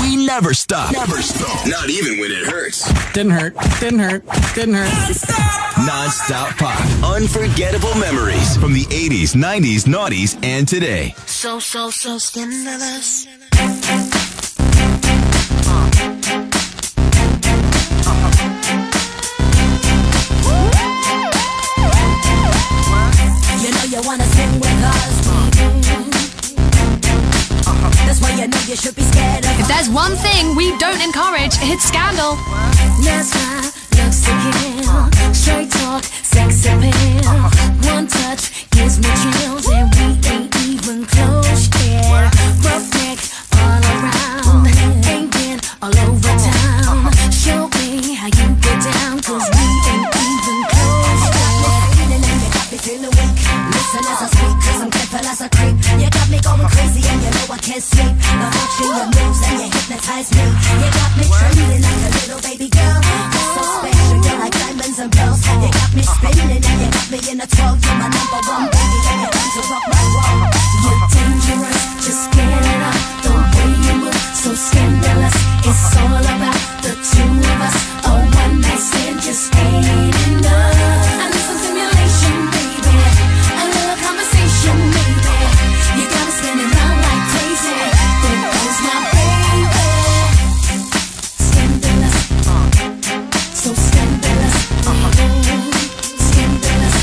We never stop. Never stop. Not even when it hurts. Didn't hurt. Didn't hurt. Didn't hurt. Non-stop pop. Unforgettable memories from the 80s, 90s, noughties, and today. So scandalous. You know you wanna sing with us. That's why you know you should be scared of us. If there's one thing we don't encourage, it's scandal. That's why looks to kill. Straight talk, sex appeal. One touch gives me chills, and we ain't even close yet. Rough neck all around, ain't been all over town. Show me how you get down, 'cause we ain't even close yet. Feeling and you got me feeling weak. Listen as I speak, 'cause I'm careful as I creep. You got me going crazy and you know I can't sleep. The watching your moves and you hypnotize me. You got me trembling like a little baby girl. You're so special, you're like diamonds and pearls. You got me spinning and you got me in a twirl. You're my number one baby and you're time to rock my world. You're dangerous, just get it up. The way you move, so scandalous. It's all about the two of us. A one night stand just ain't enough. I need some stimulation, baby. A little conversation, maybe. You got me spinning round like crazy. There goes my baby. Scandalous, so scandalous, scandalous,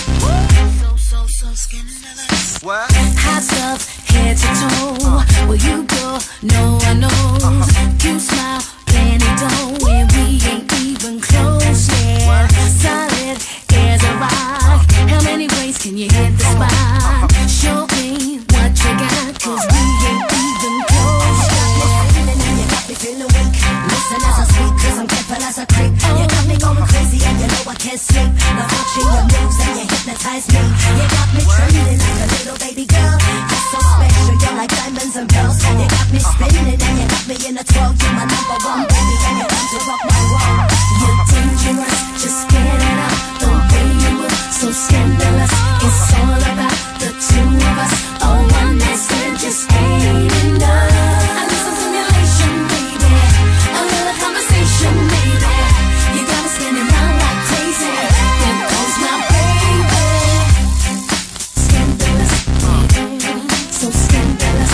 so scandalous. What? Hot stuff, head to toe. Where you go, no one knows. You smile, plenty dough, and we ain't even close yet. Solid as a rock. How many ways can you hit the spot? Show me what you got, 'cause we ain't even close yet. Feeling and you got me feeling weak. Listen as I speak, 'cause I'm careful as I creep. You got me going crazy and you know I can't sleep. The watching your moves and you hypnotize me. You got me trembling like a little baby girl. You're so special, you're like diamonds and pearls. You got me spinning and you got me in a twirl. You're my number one baby and you're time to rock my world. You're dangerous, just get it up. The way you move, so scandalous. It's all about the two of us. A one night stand just ain't enough. I need some stimulation, baby. A little conversation, maybe. You got me spinning round like crazy. There goes my baby. Scandalous, so scandalous,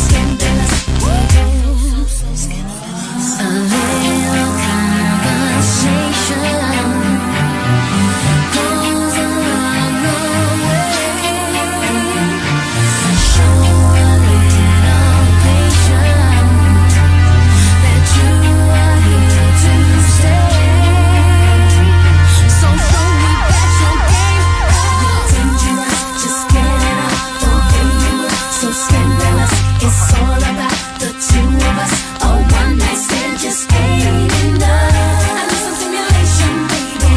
scandalous, so scandalous. A little conversation goes a long way. Show a little patience that you are here to stay. So show me that you're game. You're dangerous, just get it up. The way you move, so scandalous. It's all about the two of us. A one night stand just ain't enough. I need some stimulation, baby.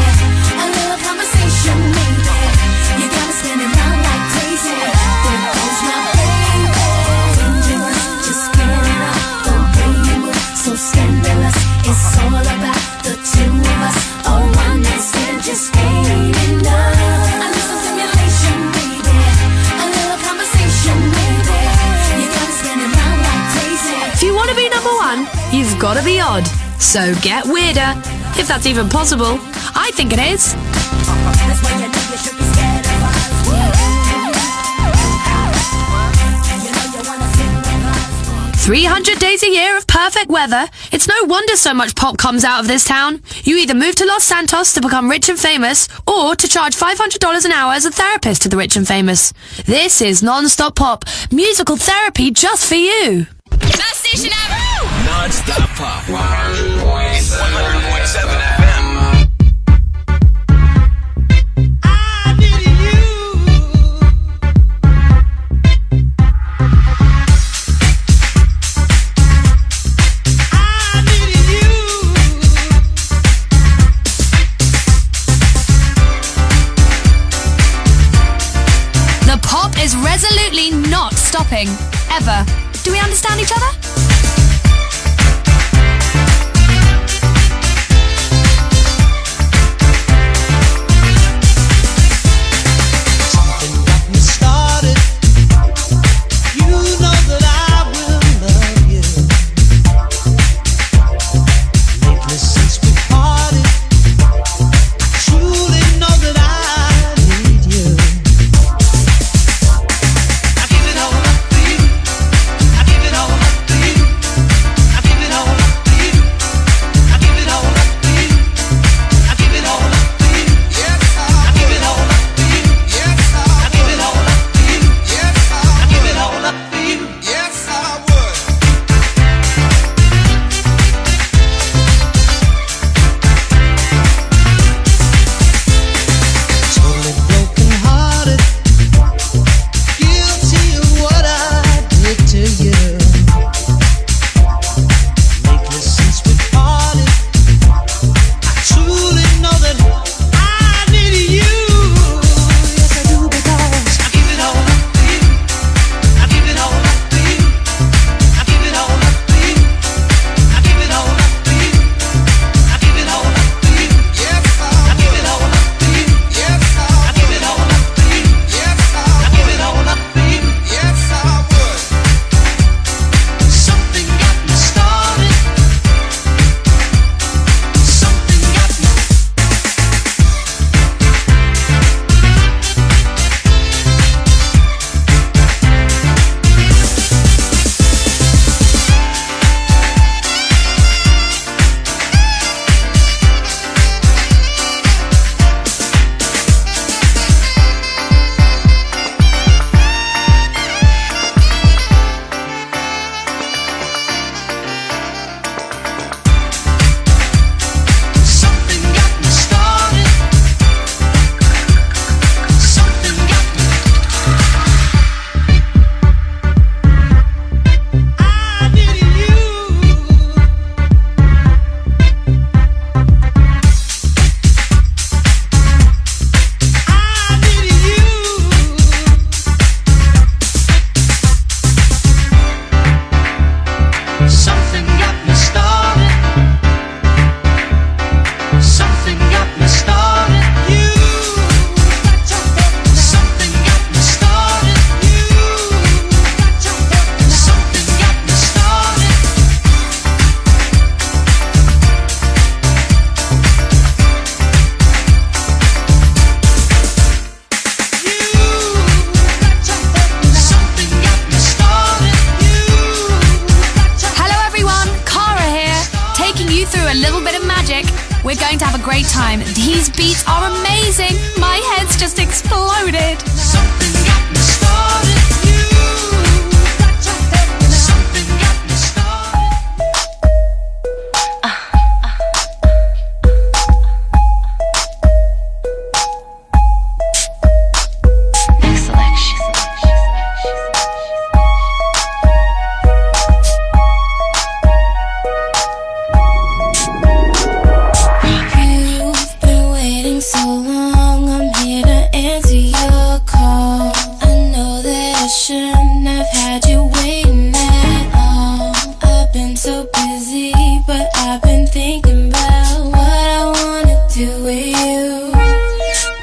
A little conversation, maybe. You got me spinning round like crazy. There goes my baby. Dangerous, just get it up. The way you move, so scandalous. It's all about the two of us. A one night stand just ain't enough. I need some stimulation, baby. A little conversation, maybe. You got me spinning round like crazy. If you want to be number one, you've got to be odd. So get weirder, if that's even possible. I think it is. That's why you know you should be scared of us. You know you wanna sing with us. 300 days a year of perfect weather. It's no wonder so much pop comes out of this town. You either move to Los Santos to become rich and famous, or to charge $500 an hour as a therapist to the rich and famous. This is non-stop pop, musical therapy just for you. Best station ever! Non-stop pop. 100.7 FM. I needed you. I needed you. The pop is resolutely not stopping. Ever. Do we understand each other? Something got me started. You know that I will love you. We're going to have a great time. These beats are amazing. My head's just exploded. Something got me started. You got your head. Something got me started. Next selection. You've been waiting so long, I'm here to answer your call. I know that I shouldn't have had you waiting at all. I've been so busy, but I've been thinking about what I wanna do with you.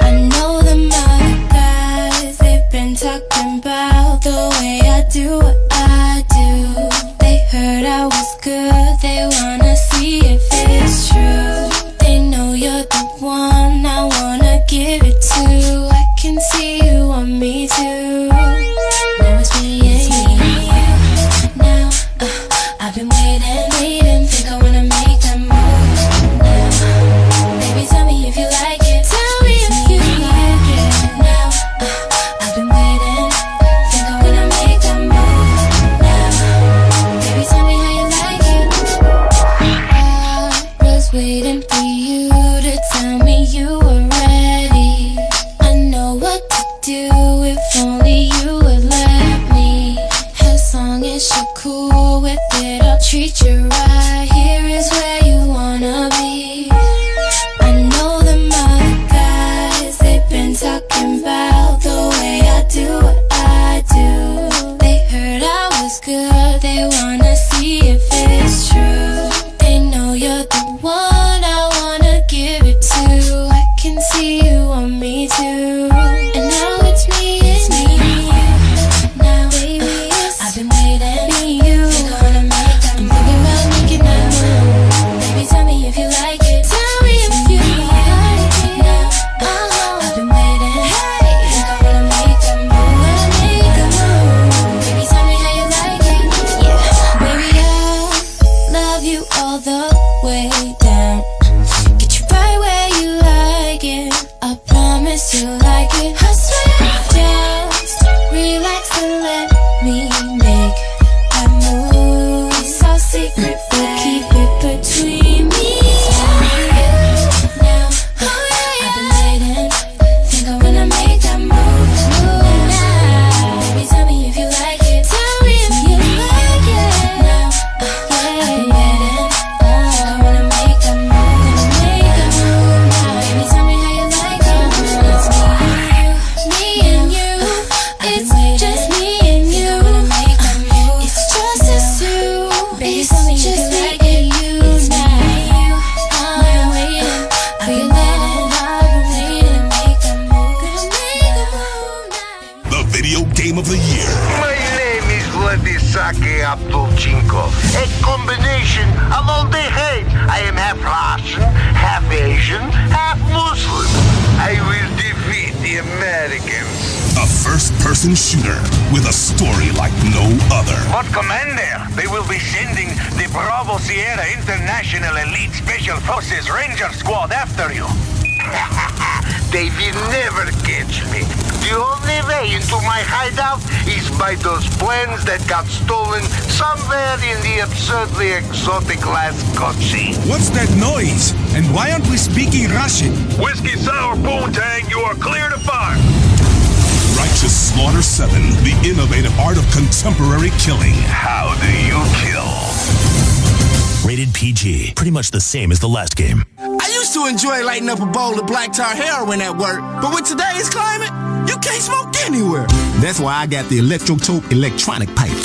I know them other guys, they've been talking about the way I do what I do. They heard I was good, they wanna see if it's true. They know you're the one I wanna give it to. I can see you want me too. Now it's me and you. Now I've been waiting, think I wanna make that move. Now, baby, tell me if you like it. Tell me if you like it. Now I've been waiting, think I wanna make that move. Now, baby, tell me how you like it. I was waiting for you to tell me you were ready. I know what to do if only you would let me. As long as you're cool with it, I'll treat you right. Here is where you wanna be. I know them other guys, they've been talking about the way I do what I do. They heard I was good, they wanna see if it's true. They know you're the one I wanna give it to. I can see you want me too. And now it's me and you. Now, baby, I've been waiting for you. Think I wanna make that move. I'm thinking about making that move. Baby, tell me if you like it. Tell me if you like it. Now, I've been waiting. Think I wanna make that move. Baby, tell me how you like it. Yeah, baby, I'll love you all the way down. Get you right where you like it. I promise you like it. I swear, just relax and let me make that move. It's all secret, but keep it between me and you. Now, I've been waiting. Think I wanna make that move. Now, baby, tell me if you like it. Tell me if you like it. Now, I've been waiting. Think I wanna make that move. Make that move now. Baby, tell me how you like it. It's me and you. It's just me and you. It's just us two. Baby, tell me if you like it. It's me and you. I'm waiting for you now. I've been waiting. Make that move. Gonna make a move now. The video game of the year. My name is Vladisake Abdulchenko, a combination of all the hate. I am half Russian, half Asian, half Muslim. I will defeat the Americans. A first-person shooter with a story like no other. But Commander, they will be sending the Bravo Sierra International Elite Special Forces Ranger Squad after you. They will never catch me. The only way into my hideout is by those planes that got stolen somewhere in the absurdly exotic last Kochi. What's that noise? And why aren't we speaking Russian? Whiskey Sour Poontang, you are clear to fire. Righteous Slaughter 7, the innovative art of contemporary killing. How do you kill? Rated PG. Pretty much the same as the last game. I used to enjoy lighting up a bowl of black tar heroin at work, but with today's climate, you can't smoke anywhere. That's why I got the Electrotope electronic pipe.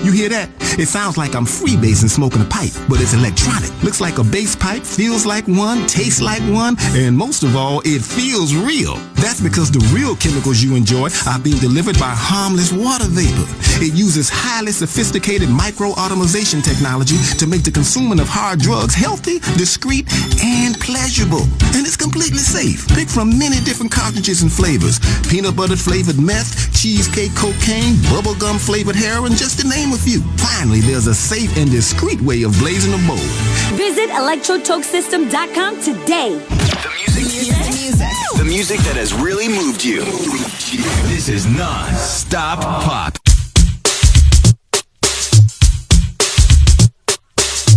You hear that? It sounds like I'm freebasing smoking a pipe, but it's electronic. Looks like a bass pipe, feels like one, tastes like one, and most of all, it feels real. That's because the real chemicals you enjoy are being delivered by harmless water vapor. It uses highly sophisticated micro-automation technology to make the consuming of hard drugs healthy, discreet, and pleasurable. And it's completely safe. Pick from many different cartridges and flavors. Peanut butter flavored meth, cheesecake cocaine, bubblegum flavored heroin, just to name a few. Finally, finally, there's a safe and discreet way of blazing a bowl. Visit electrotokesystem.com today. The music that has really moved you. This is non-stop pop.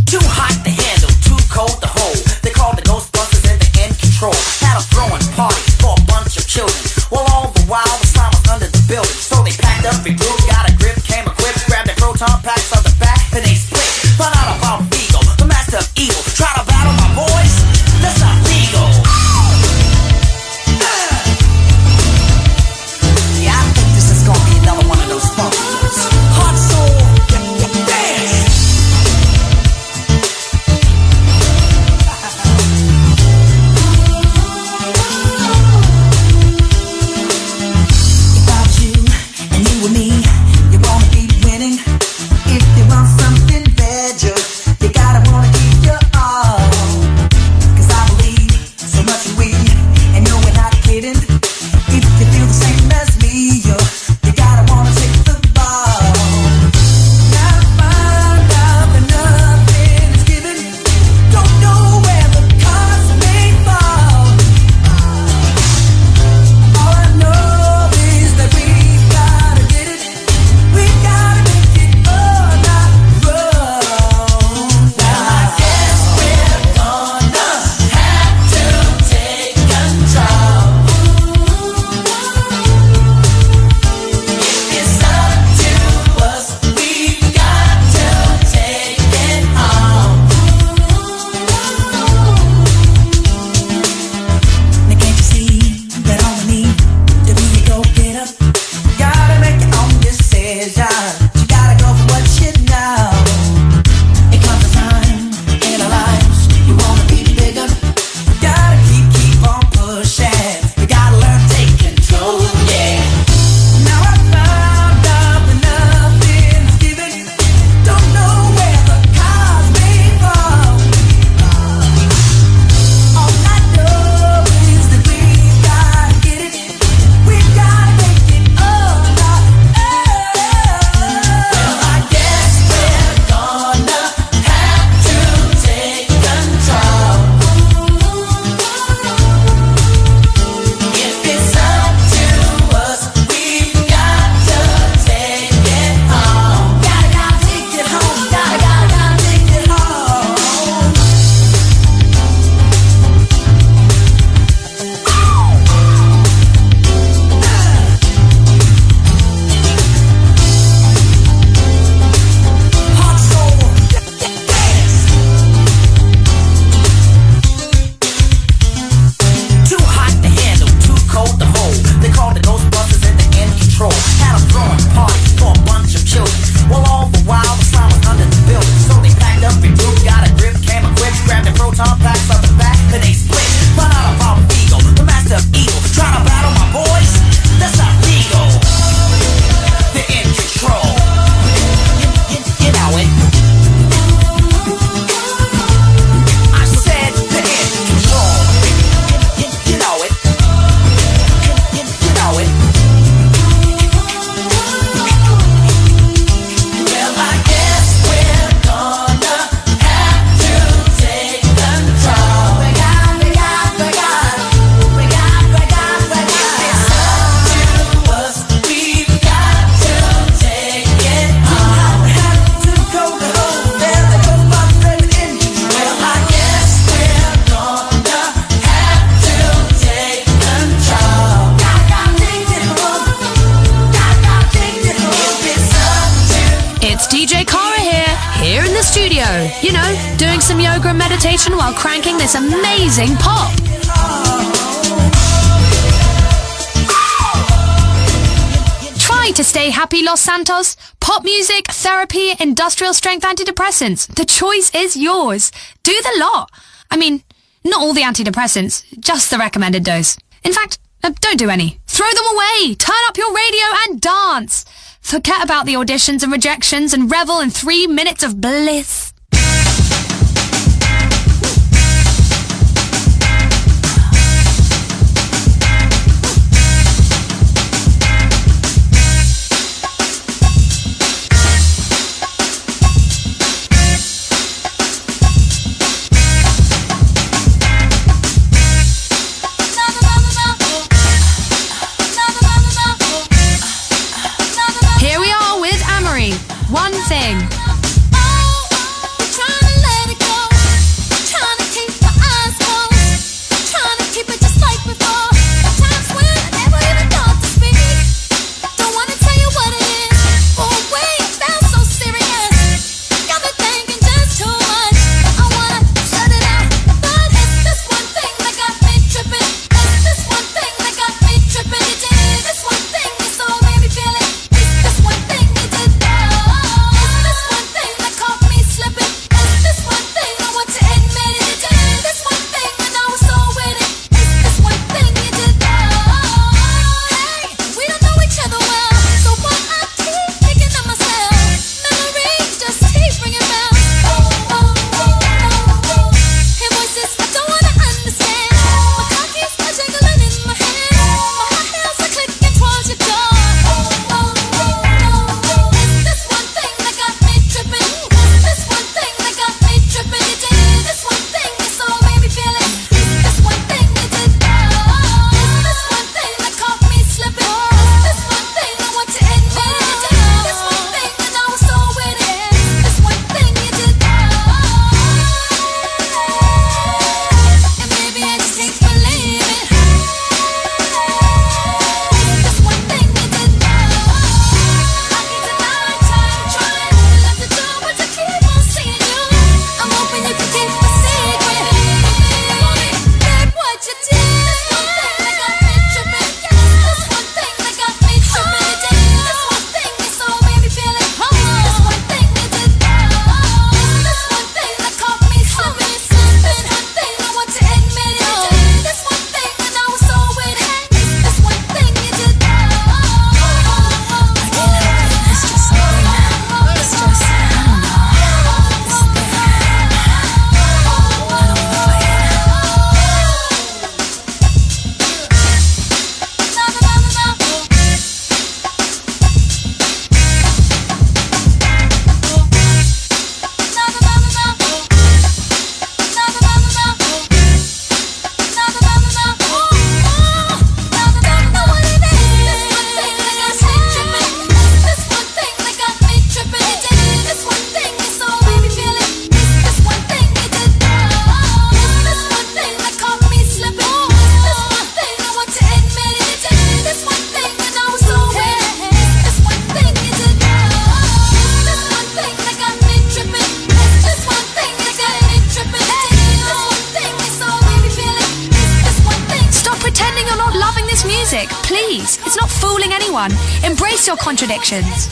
Too hot to handle, too cold to hold. They called the Ghostbusters and they're in control. Had a throwing party for a bunch of children. Well, all the while the slime was under the building. So they packed up a group, got a grip, came equipped, grabbed their proton packs on the back, and they split. Found out about Vigo, the master of evil. Try to battle my boys? That's not legal. Yeah, I think this is gonna be another one of those funky ones. Hot soul, dance. You know, doing some yoga and meditation while cranking this amazing pop. Try to stay happy, Los Santos. Pop music, therapy, industrial strength antidepressants. The choice is yours. Do the lot. I mean, not all the antidepressants, just the recommended dose. In fact, don't do any. Throw them away. Turn up your radio and dance. Forget about the auditions and rejections and revel in 3 minutes of bliss. classic. Please, it's not fooling anyone. Embrace your contradictions.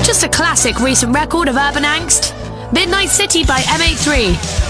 Just a classic recent record of urban angst. Midnight City by M83.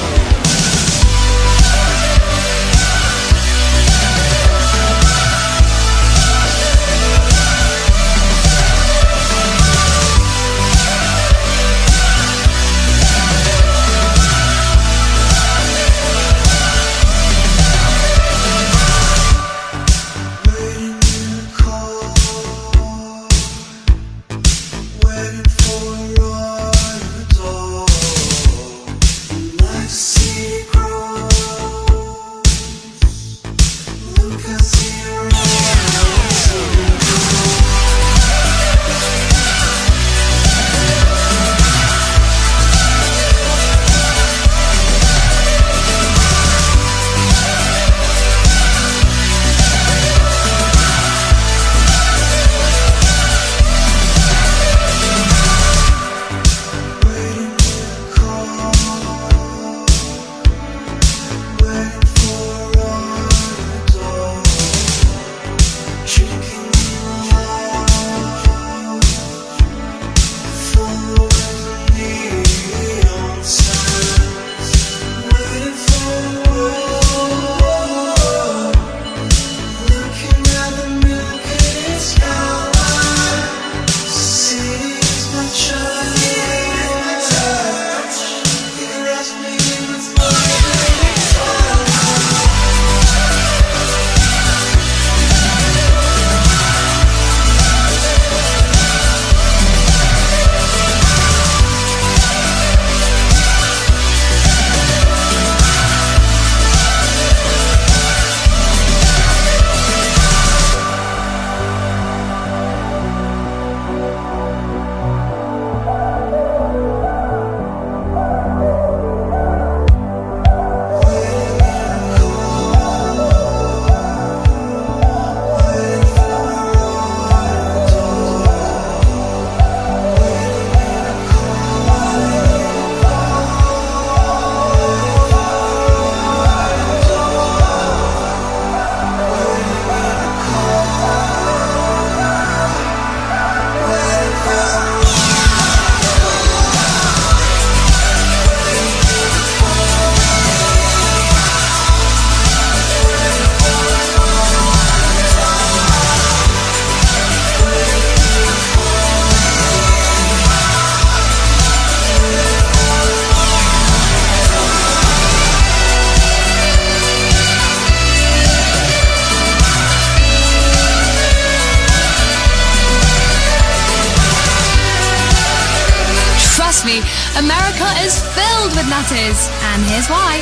Me, America is filled with nutters, and here's why.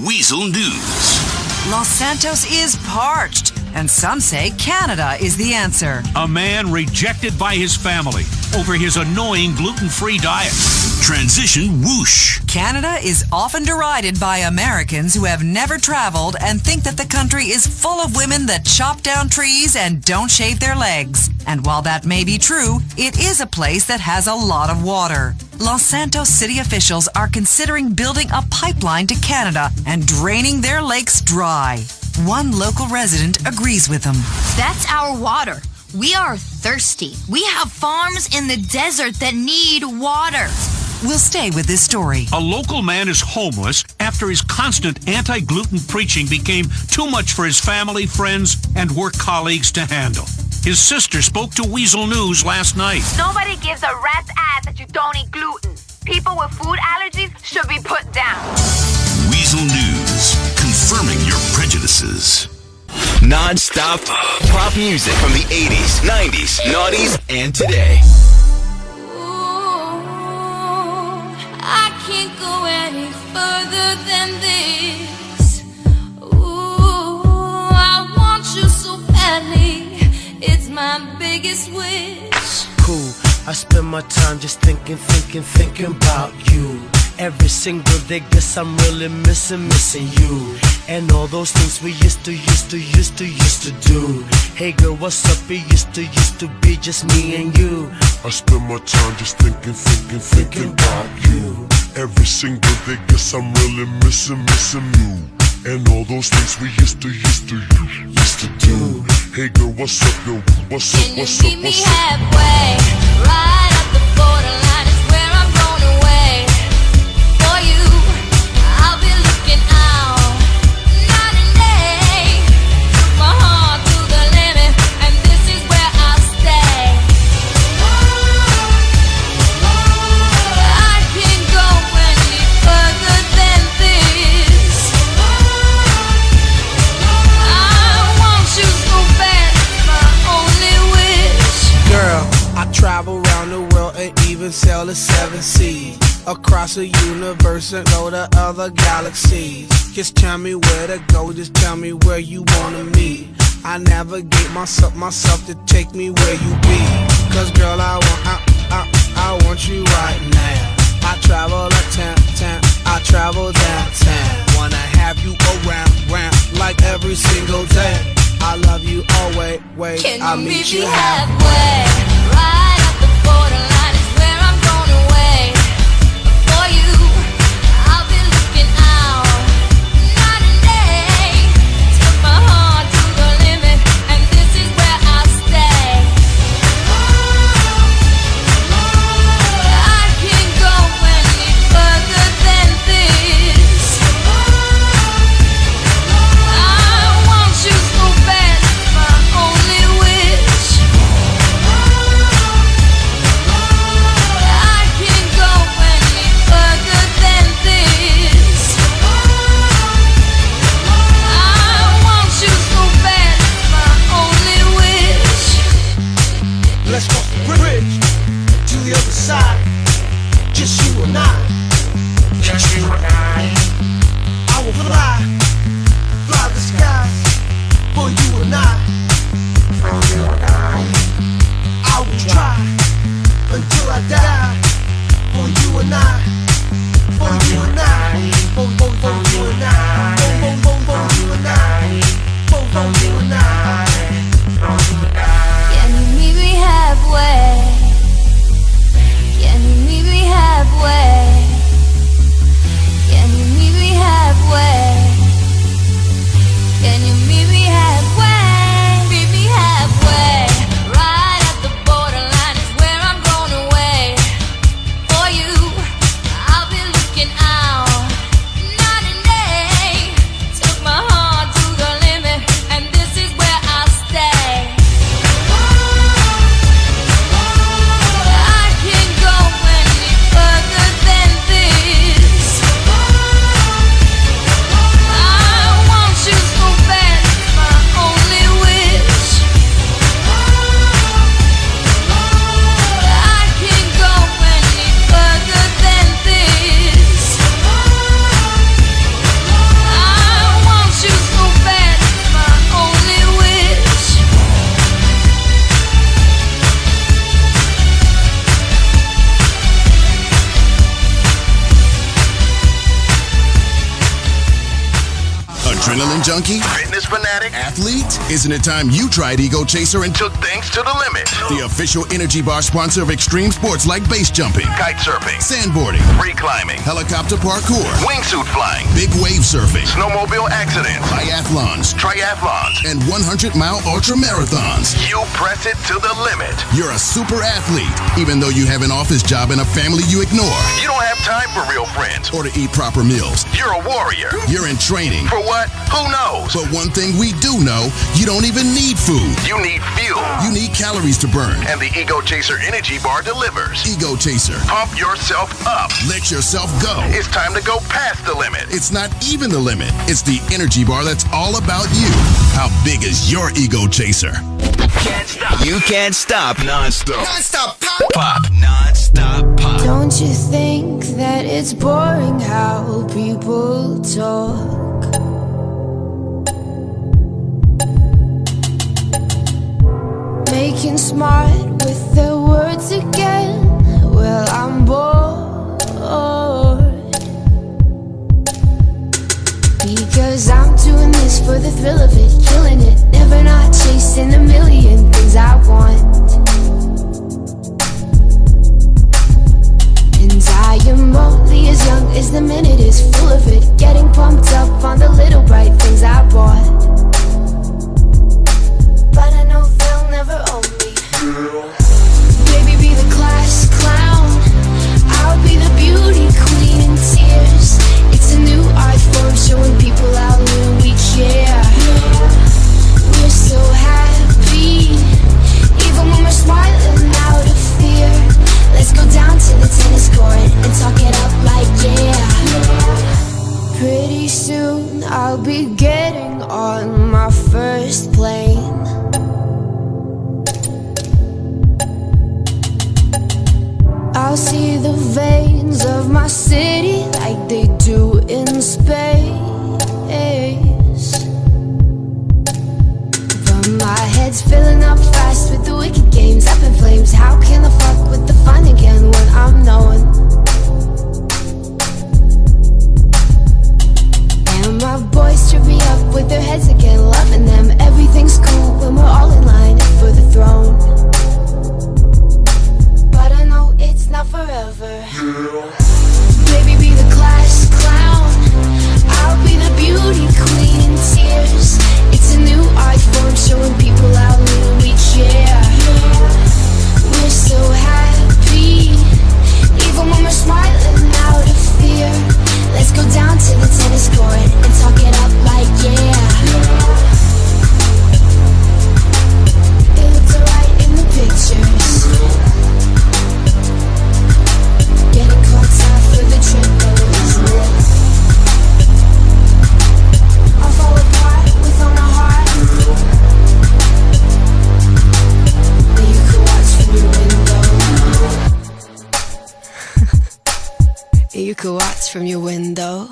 Weasel News. Los Santos is parched, and some say Canada is the answer. A man rejected by his family over his annoying gluten-free diet. Transition whoosh. Canada is often derided by Americans who have never traveled and think that the country is full of women that chop down trees and don't shave their legs. And while that may be true, it is a place that has a lot of water. Los Santos city officials are considering building a pipeline to Canada and draining their lakes dry. One local resident agrees with them. That's our water. We are thirsty. We have farms in the desert that need water. We'll stay with this story. A local man is homeless after his constant anti-gluten preaching became too much for his family, friends, and work colleagues to handle. His sister spoke to Weasel News last night. Nobody gives a rat's ass that you don't eat gluten. People with food allergies should be put down. Weasel News, confirming your prejudices. Non-stop pop music from the 80s, 90s, noughties, and today. I can't go any further than this. Ooh, I want you so badly. It's my biggest wish. Cool. I spend my time just thinking about you. Every single day, guess I'm really missing you. And all those things we used to do. Hey girl, what's up? It used to be just me and you. I spend my time just thinking about you. Every single day, guess I'm really missing you. And all those things we used to do. Hey girl, what's up, yo? What's up, what's up, Can you meet me what's up? halfway? Right at the borderline is where I'm going away. For you, I'll be looking out night and day. Took my heart to the limit, and this is where I'll stay. I can't go any further than this. I want you so bad, my only wish. Girl, I travel around the world and even sail the 7 seas. Across the universe and go to other galaxies. Just tell me where to go, just tell me where you wanna meet. I navigate myself to take me where you be. Cause girl, I want you right now. I travel uptown, I travel downtown. Wanna have you around like every single day. I love you always, Can I'll you meet meet you me halfway. halfway? Right at the borderline is where I'm going away. For you, I'll be looking out night and day. Took my heart to the limit, and this is where I'll stay. I can't go any further than this. I want you so bad, my only wish. I can't go any further than this. I want you so bad, my only wish. Let's cross the bridge to the other side. Just you and I. Just you and I will fly the skies for you and I. For you and I will try until I die. For you and I. For you and I. For you and I. For you and I. For you and I. Can you meet me halfway? Can you meet me halfway? Can you meet me halfway? Can you meet me halfway? Meet me halfway. Right at the borderline is where I'm going away. For you, I'll be looking out night and day. Took my heart to the limit, and this is where I'll stay. I can't go any further than this. I want you so bad, my only wish. I can't go any further than this. I want you so bad, my only wish. Adrenaline junkie? Fitness fanatic? Athlete? Isn't it time you tried Ego Chaser and Took things to the limit. the official energy bar sponsor of extreme sports like base jumping, Kite surfing, sandboarding, free climbing, helicopter parkour, wingsuit flying, big wave surfing, snowmobile accidents, biathlons, triathlons. and 100-mile ultra marathons. You press it to the limit. You're a super athlete, even though you have an office job and a family you ignore, You don't have time for real friends. or to eat proper meals. You're a warrior. You're in training. For what? Who knows? But one thing we do know, you don't even need food. You need fuel. You need calories to burn. And the Ego Chaser Energy Bar delivers. Ego Chaser. Pump yourself up. Let yourself go. It's time to go past the limit. It's not even the limit. It's the energy bar that's all about you. How big is your Ego Chaser? You can't stop non-stop. Non-stop Pop. Non-stop pop. Don't you think that it's boring how people talk? Making smart with their words once again, well, I'm bored. Because I'm doing this for the thrill of it, killing it, never not chasing a million things I want. And I am only as young as the minute is full of it, getting pumped up on the little bright things I bought. But I know they'll never own me. Baby, be the class clown, I'll be the beauty queen in tears. It's a new art form showing people how little we care. We're so happy, even when we're smiling out of fear. Let's go down to the tennis court and talk it up like yeah. Pretty soon I'll be getting on my first plane. I'll see the veins of my city like they do in space. But my head's filling up fast with the wicked games up in flames. How can I fuck with the fun again when I'm knowing? And my boys trip me up with their heads again, loving them. Everything's cool when we're all in line for the throne. But I know it's not forever. Baby, be the class clown, I'll be the beauty queen in tears. It's a new art form showing people how little we care. We're so happy, even when we're smiling out of fear. Let's go down to the tennis court and talk it up like yeah. It looked alright in the pictures, getting caught up for the triples. I'll fall apart with on a heart that you could watch from your window. You could watch from your window.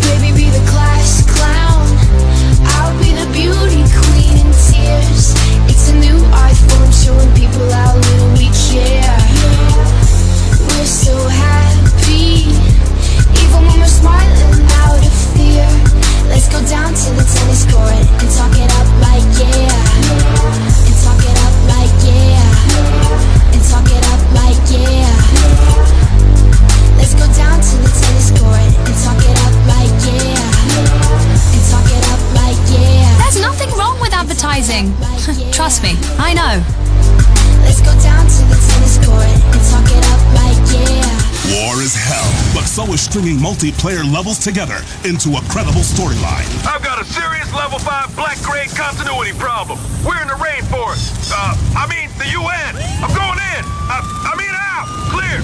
Baby, be the class clown, I'll be the beauty queen in tears. It's a new art form showing people how little we care. We're so happy, even when we're smiling out of fear. Let's go down to the tennis court and talk it up like yeah. And talk it up like yeah. And talk it up like yeah. Let's go down to the tennis court and talk it up like yeah. And talk it up like yeah. There's nothing wrong with advertising. Trust me, I know. Let's go down to the tennis court and talk it up like yeah. War is hell, but so is stringing multiplayer levels together into a credible storyline. I've got a serious level 5 black grade continuity problem. We're in the rainforest. The UN. I'm going in. I mean out. Clear.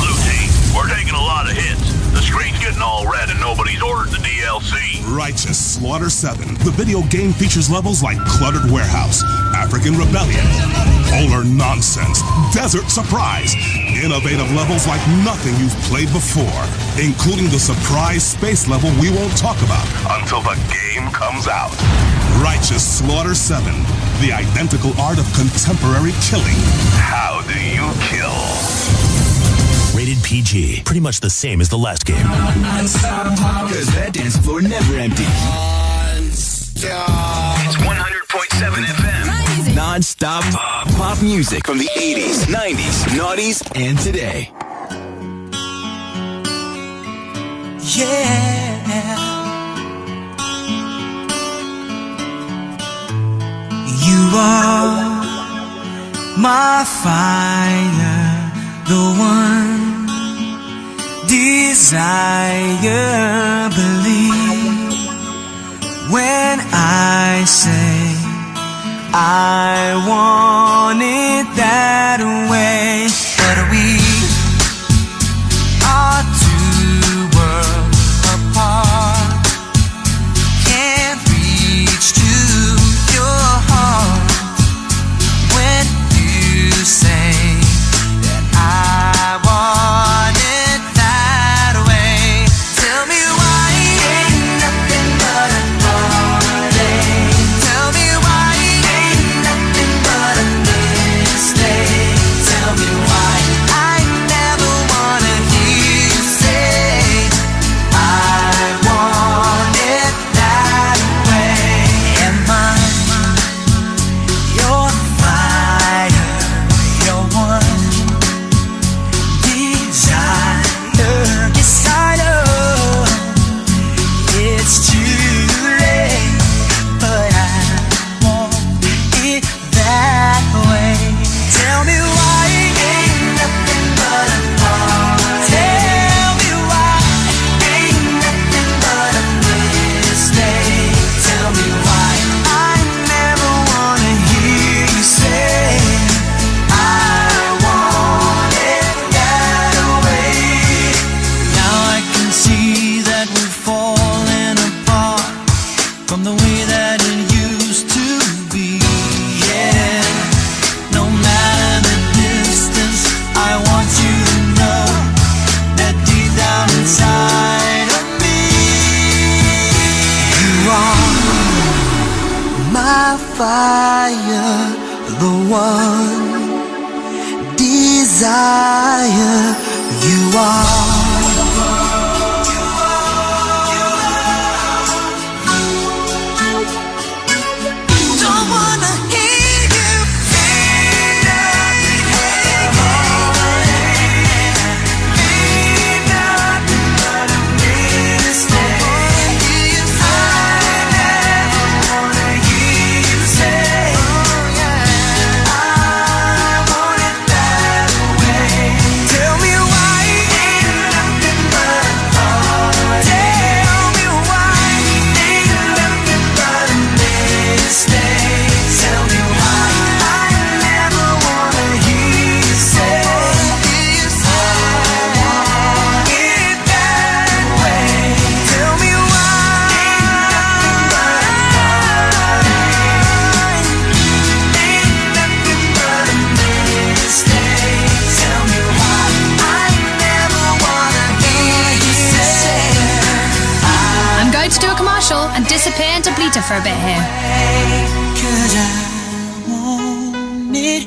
Blue team, we're taking a lot of hits. The screen's getting all red and nobody's ordered the DLC. Righteous Slaughter 7. The video game features levels like Cluttered Warehouse, African Rebellion, Polar Nonsense, Desert Surprise. Innovative levels like nothing you've played before, including the surprise space level we won't talk about until the game comes out. Righteous Slaughter 7. The identical art of contemporary killing. How do you kill? Rated PG. Pretty much the same as the last game. Because that dance floor never empties. It's 100.7 FM. Non-stop pop music from the 80s, 90s, noughties, and today. Yeah. You are my fire, the one desire, believe when I say I want it that way. But we are two worlds apart, can't reach to your heart when you say that I want it that way. Tell me why ain't nothing but a heartache. Tell me why ain't nothing but a mistake. fire, the one desire you are. Don't wanna hear you say nothing but a mistake. I never wanna hear you say, I want it that way. Tell me why ain't nothing but a heart. Tell me why ain't nothing but a mistake. Tell me why I never wanna hear you say, I want it that way. Tell me why ain't nothing but a heart. Ain't nothing but a mistake. Tell me why I never wanna hear you say, I'm going to do a commercial and disappear into Bleater for a bit here. 'cause I want it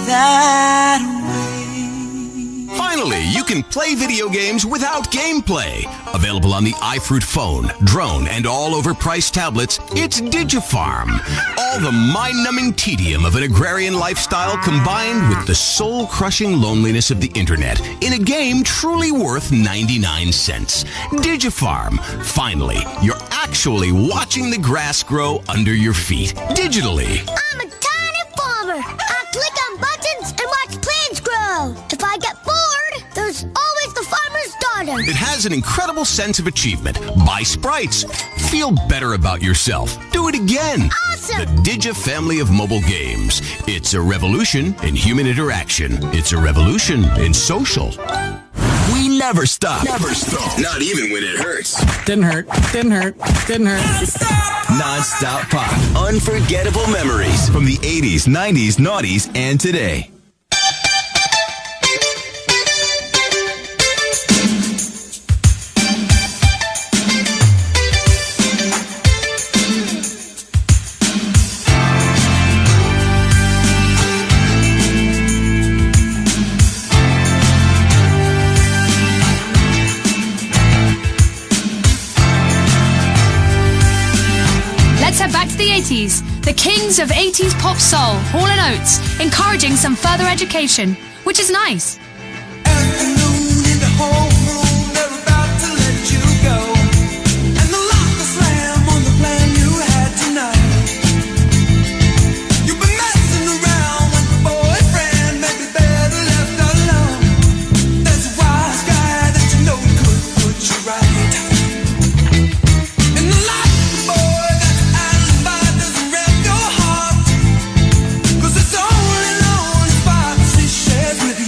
that way. Finally, you can play video games without gameplay. Available on the iFruit phone, drone, and all overpriced tablets, it's Digifarm. All the mind-numbing tedium of an agrarian lifestyle combined with the soul-crushing loneliness of the internet in a game truly worth 99 cents. Digifarm. Finally, you're actually watching the grass grow under your feet, digitally. I'm a tiny farmer. I click on buttons and watch plants grow. If I get bored, there's always the farmer's daughter. It has an incredible sense of achievement. Buy sprites. Feel better about yourself. Do it again. Awesome. The Digi family of mobile games. It's a revolution in human interaction. It's a revolution in social. We never stop. Never stop. Not even when it hurts. Didn't hurt. Didn't hurt. Didn't hurt. Non-stop pop. Unforgettable memories from the 80s, 90s, noughties, and today. Let's head back to the 80s. The kings of 80s pop soul, Hall & Oates, encouraging some further education, which is nice. Afternoon in the homeroom, they're about to let you go. And the lock is slam on the plan you had tonight. You've been messing around with the boyfriend, maybe better left alone. There's a wise guy that you know could put you right. And the life of the boy that's alibi doesn't wreck your heart. 'Cause it's only lonely spots he shares with you.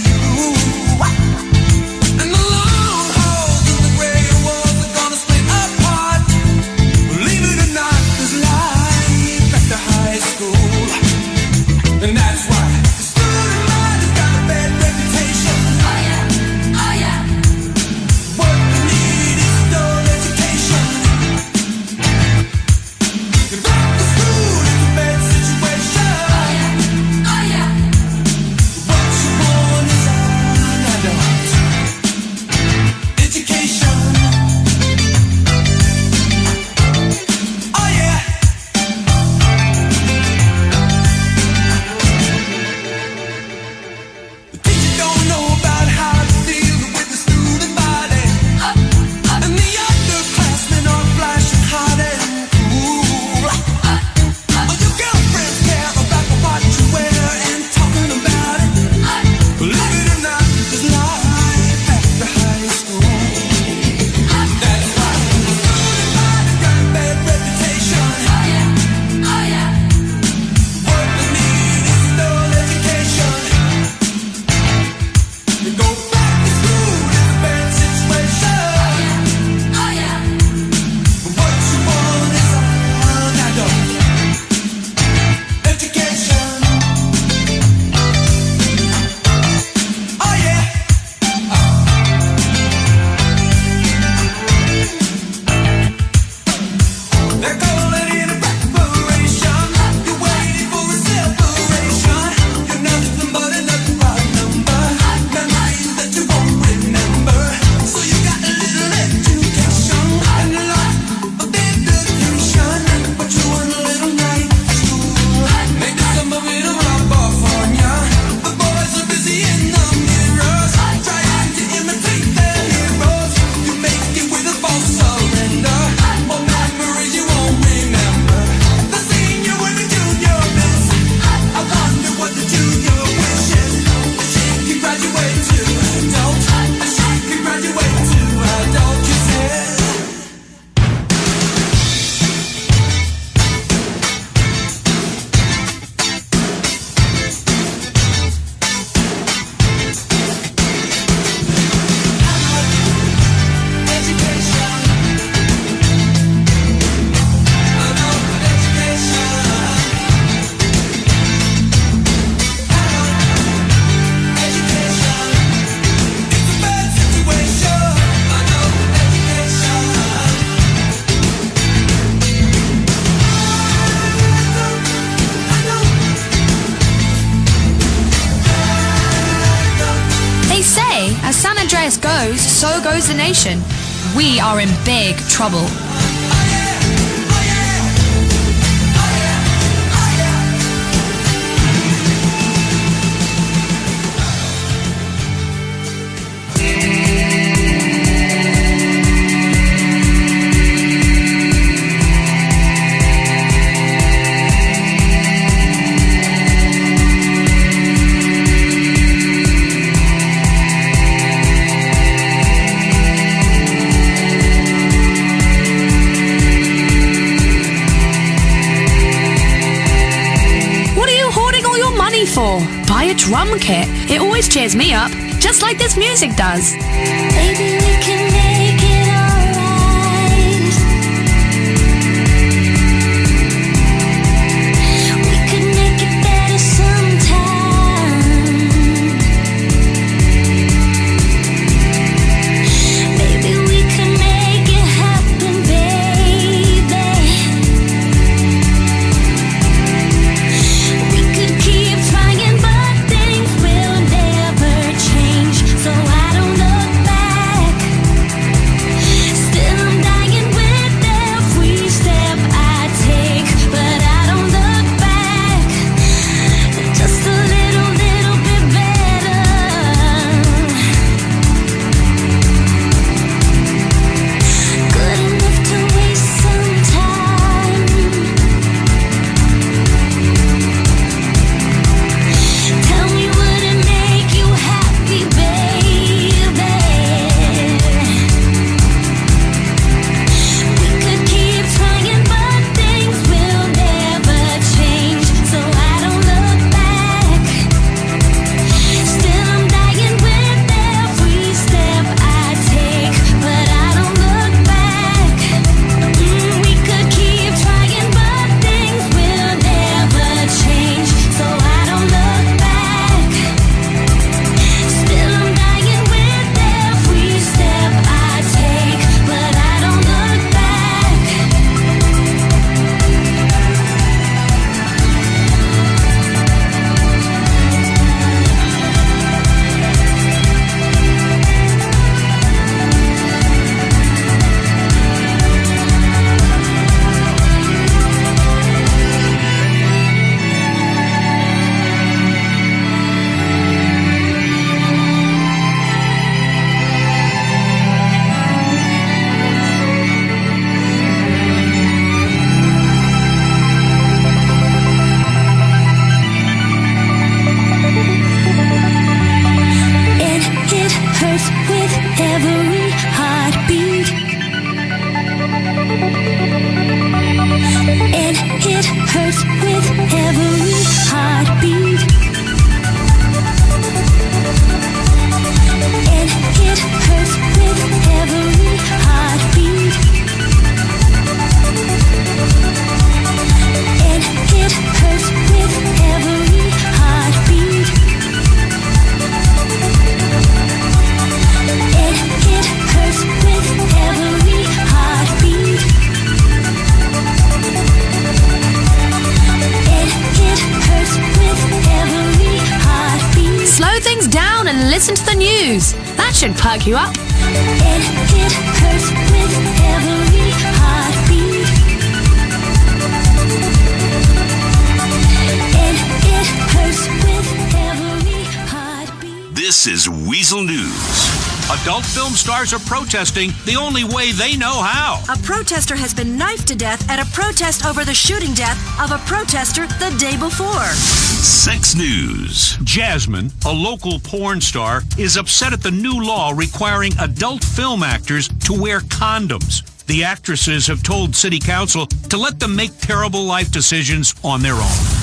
goes, so goes the nation. We are in big trouble. For? Buy a drum kit. It always cheers me up, just like this music does. Maybe we can make it alright. We could make it better sometime. Maybe we can make it happen, baby. We could keep trying, but things will never change. So I don't look back. Still I'm dying with every step I take, but I don't look back. Just a little bit better. Good enough to waste some time. Tell me, would it make you happy, baby? We could keep trying, but things will never change. So I don't look back. Still I'm dying with every step I take, but I don't look back. We could keep trying, but things will never change. So I don't look back. Still I'm dying with every step I take, but I don't look back. And it hurts with every heartbeat. And it hurts with every heartbeat. And it hurts with every heartbeat. And it hurts with every heartbeat. And it hurts with every heartbeat. And it hurts with every heartbeat. Slow things down and listen to the news. That should perk you up. And it hurts with every heartbeat. And it hurts with every heartbeat. This is Weasel News. Adult film stars are protesting the only way they know how. A protester has been knifed to death at a protest over the shooting death of a protester the day before. Sex News. Jasmine, a local porn star, is upset at the new law requiring adult film actors to wear condoms. The actresses have told City Council to let them make terrible life decisions on their own.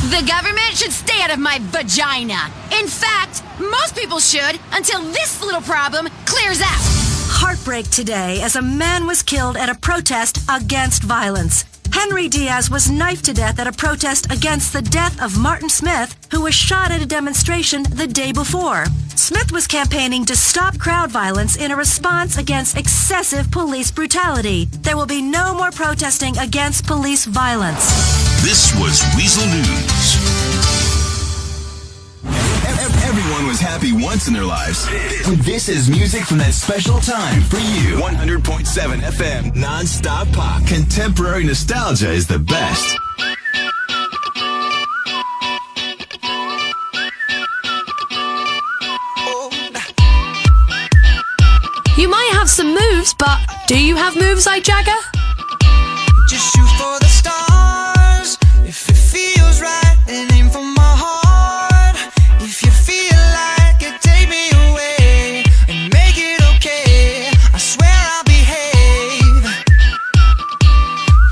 The government should stay out of my vagina. In fact, most people should until this little problem clears out. Heartbreak today as a man was killed at a protest against violence. Henry Diaz was knifed to death at a protest against the death of Martin Smith, who was shot at a demonstration the day before. Smith was campaigning to stop crowd violence in a response against excessive police brutality. There will be no more protesting against police violence. This was Weasel News. Everyone was happy happy once in their lives. This is music from that special time for you. 100.7 FM, non-stop pop. Contemporary nostalgia is the best. You might have some moves, but do you have moves like Jagger? Just shoot for the stars. If it feels right, then aim for my heart. If you feel like it, take me away and make it okay. I swear I'll behave.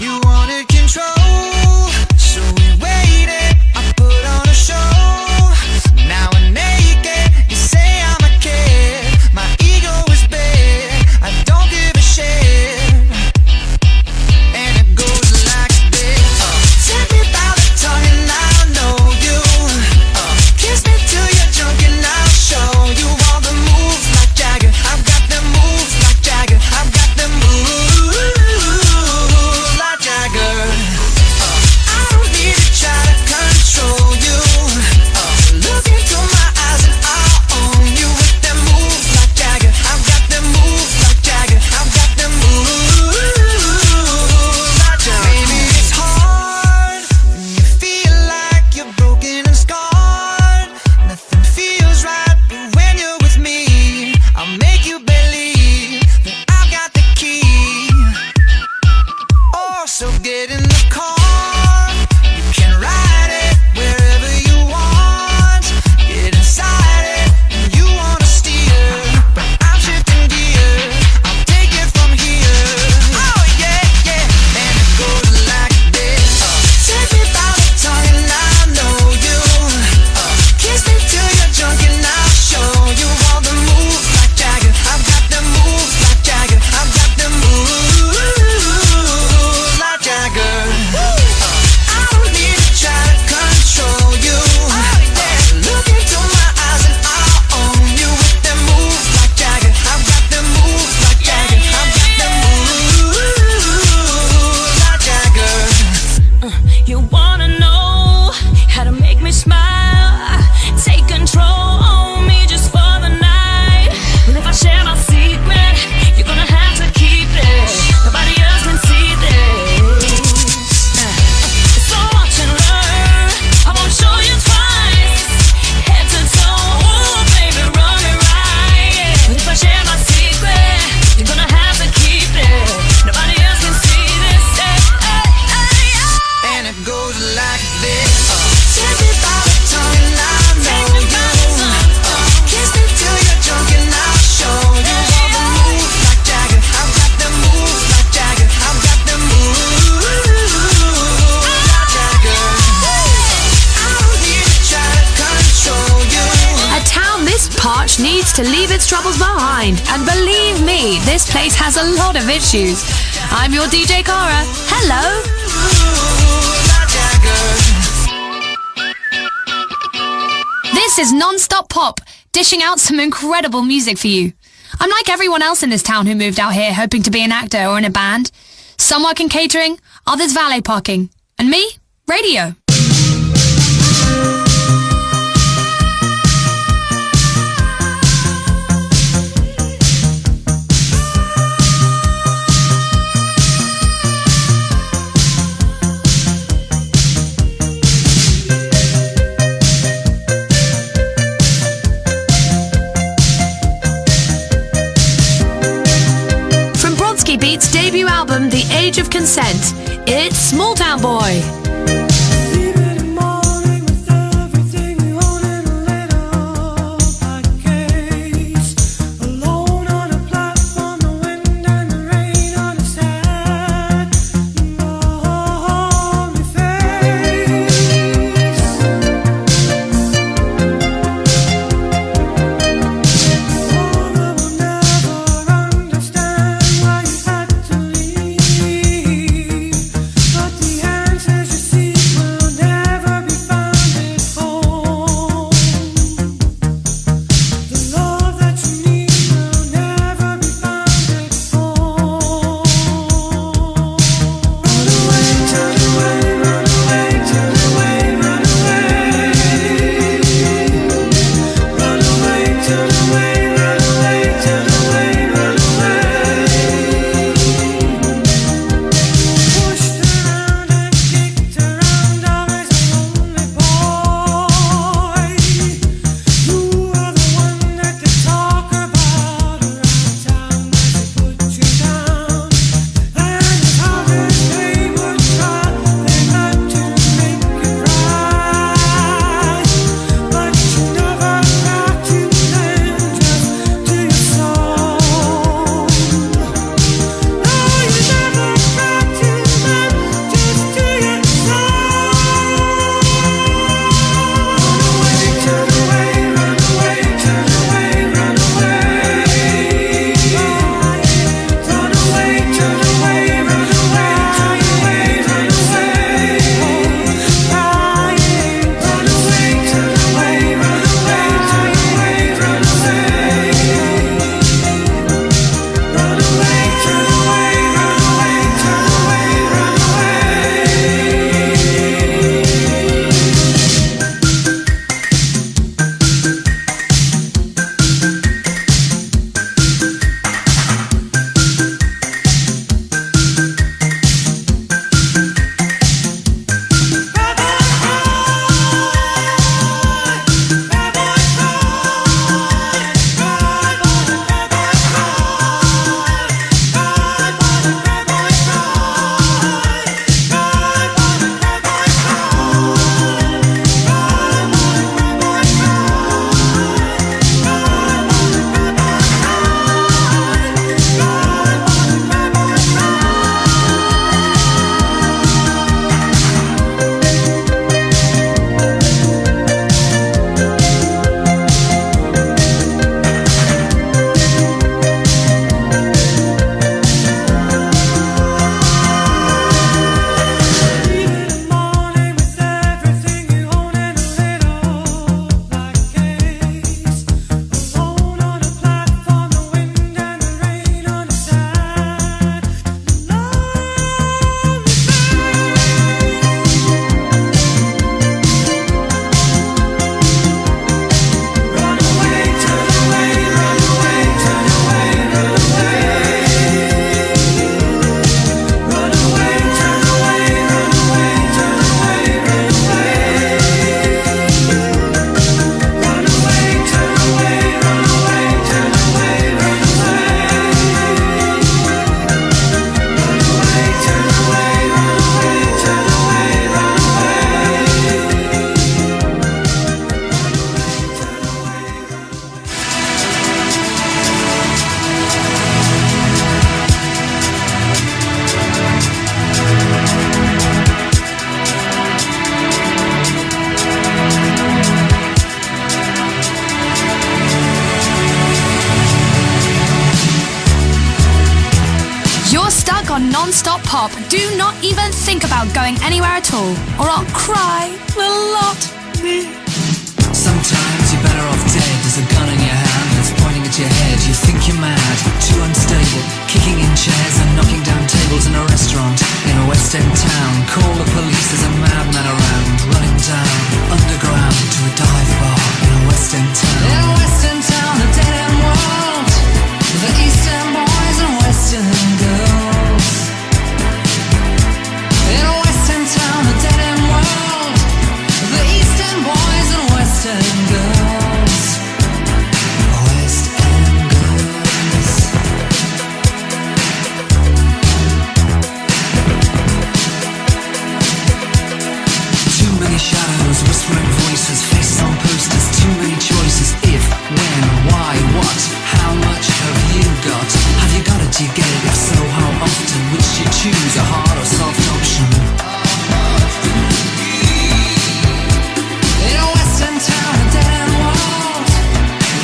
You wanted control, so we waited. I put on a show. Now I'm naked. You say I'm a kid. My ego is big. I don't give a shit. And it goes like this. Tell me about the tongue and I'll know you. Kiss me till you're drunk and I'll show you all the moves like Jagger. I've got the moves like Jagger. I've got the moves like Jagger. I don't need to try to control you. Look into my eyes and I'll own you with them moves like Jagger. I've got the moves like Jagger. I've got the moves like Jagger. Maybe it's hard when you feel like you're broken and scarred. Nothing feels right, but when you're with me, I'll make you believe that I've got the key. Oh, so get in the car. You can ride it wherever you want. Get inside it and you wanna steer, but I'm shifting gears. I'll take it from here. Oh yeah, yeah, and it goes like this. Take me by the tongue and I'll know you. Kiss me till you're drunk and I'll show you all the moves like Jagger. I've got the moves like Jagger. I've got the moves like Jagger. I don't need to try to control you. Look into my eyes and I'll own you with them moves like Jagger. I've got the moves like Jagger. I've got the moves like Jagger. You wanna know how to make me smile? Take control on me just for the night. Well, if I share my secret, you're gonna have to keep it. Nobody else can see this. So watch and learn. I won't show you twice. Head to toe, ooh, baby, run it right. But if I share my secret, you're gonna have to keep it. Nobody else can see this. And it goes like this. Take me by the tongue and I'll know you. Kiss me till you're drunk and I'll show you all the moves like Jagger. I've got the moves like Jagger. I've got the moves like Jagger. I don't need to try to control you. A town this parched needs to leave its troubles behind. And believe me, this place has a lot of issues. I'm your DJ Cara. Hello. This is Non-Stop Pop, dishing out some incredible music for you. I'm like everyone else in this town who moved out here hoping to be an actor or in a band. Some work in catering, others valet parking. And me? Radio. From Brodsky Beats' debut album, The Age of Consent, it's Small Town Boy. But the answer's just non-stop pop, do not even think about going anywhere at all, or I'll cry a lot. Sometimes you're better off dead. There's a gun in your hand that's pointing at your head. You think you're mad, too unstable, kicking in chairs and knocking down tables in a restaurant in a West End town. Call the police, there's a madman around, running down underground to a dive bar in a West End town. In a West End town, a dead end world, the East End boys and West End girls. In a West End town, a dead end world, the East End boys and West End girls. West End girls. Too many shadows, whispering voices, faces on posters, too many choices. If, when, why, what, how much have you got? Have you got it, do you get it? If so, how often? Which you choose, a hard or soft option? In a West End town, a dead end world,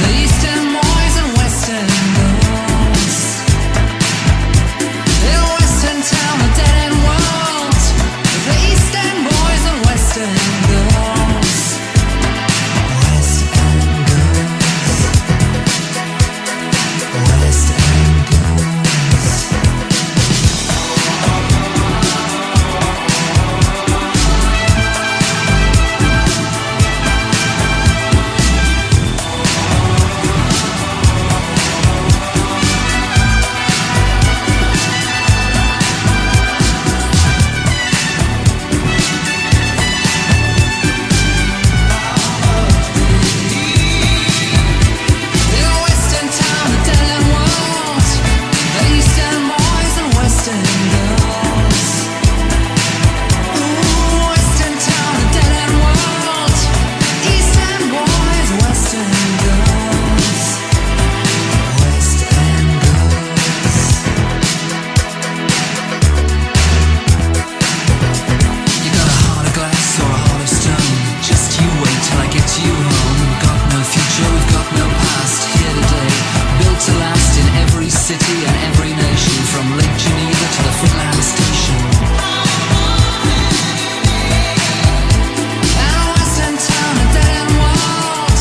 the East End boys and West End girls. In a West End town, a dead end world, the East End boys and West End girls. West End girls. West End girls. In a West End town, a dead end world, the East End boys and West End girls. Ooh, West End town, a dead end world, East End boys, West End girls. West End girls. You got a heart of glass or a heart of stone? Just you wait till I get you home. Got no future, we've got no past. Here today, built to last in every city and every nation, from Lake Geneva to the Finland Station. And a West End town, a dead end world,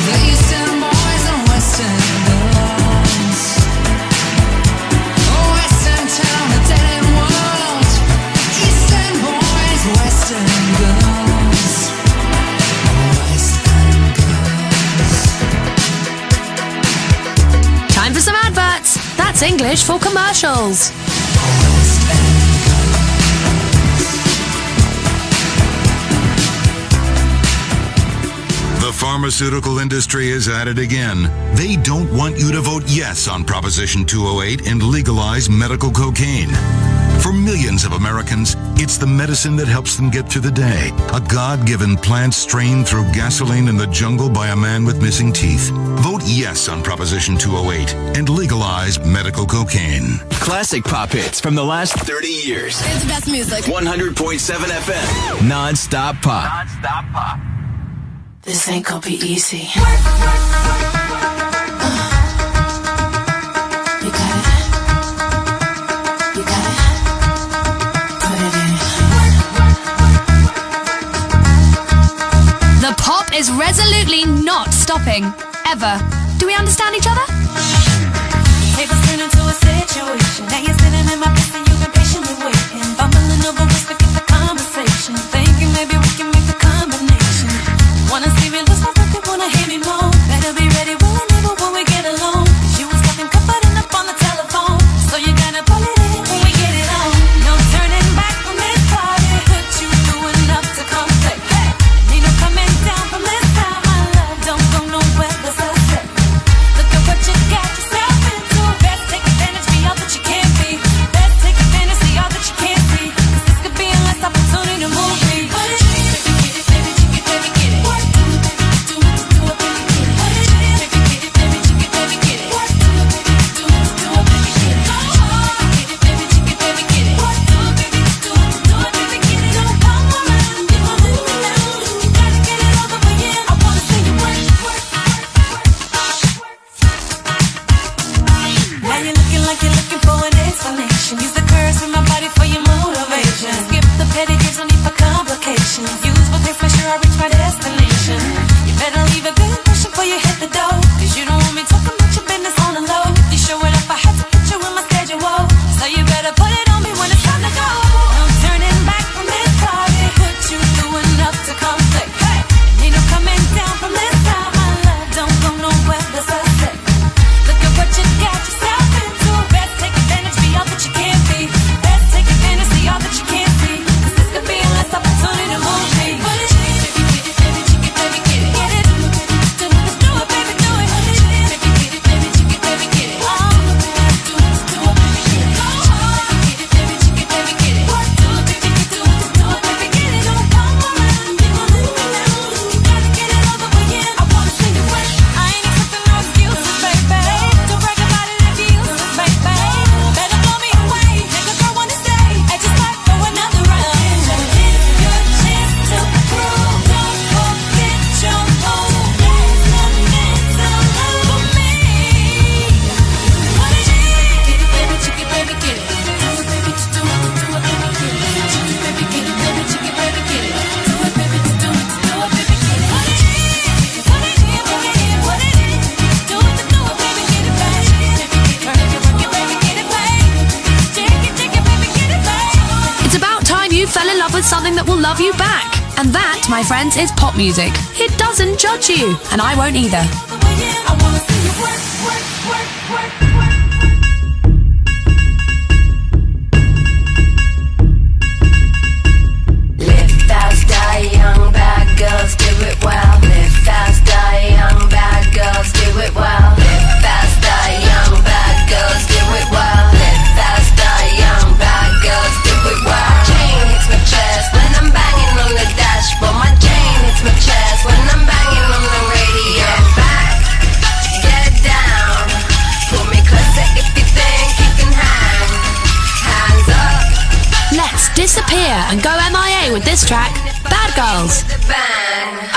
the East End boys and West End girls. Oh, West End town, a dead end world, East End boys, West End girls. West End girls. Time for some adverts. That's English for commercials. The pharmaceutical industry is at it again. They don't want you to vote yes on Proposition 208 and legalize medical cocaine. For millions of Americans, it's the medicine that helps them get through the day. A God-given plant strained through gasoline in the jungle by a man with missing teeth. Vote yes on Proposition 208 and legalize medical cocaine. Classic pop hits from the last 30 years. It's the best music. 100.7 FM. Non-stop pop. Non-stop pop. This ain't gonna be easy. You got it. You got it. Put it in. The pop is resolutely not stopping. Ever. Do we understand each other? Tables turn into a situation. Now you're sitting in my place and you've been patiently waiting. Bumbling over words to get the conversation. Thinking maybe we can make a combination. Wanna see me lose my breath, wanna hear me moan. Better be ready, will and able when we get alone. You was talking comforting up on the telephone. So you gotta pull it in when we get it on. No turning back from this party. Put you through enough to come back. Hey, ain't no coming down from this time. My love don't go nowhere, that's a set. Look at what you got yourself into. Best take advantage, be all that you can be. Best take advantage, see all that you can't see. 'Cause this could be a last opportunity to move me. Baby, get it, baby, get it, baby, get it. Do it, do it, do it, do it, baby, get it. will love you back. And that, my friends, is pop music. It doesn't judge you, and I won't either. Live fast, die young, bad girls do it well. Live fast, die young, bad girls do it well. Live fast, die young, bad girls do it well. Live fast, die young, bad girls do it well. Chain hits my chest when I'm banging on the dashboard. My chain hits my chest when I'm banging on the radio. Get back, get down. Pull me closer if you think you can hang. Hands up. Let's disappear and go MIA with this track, Bad Girls.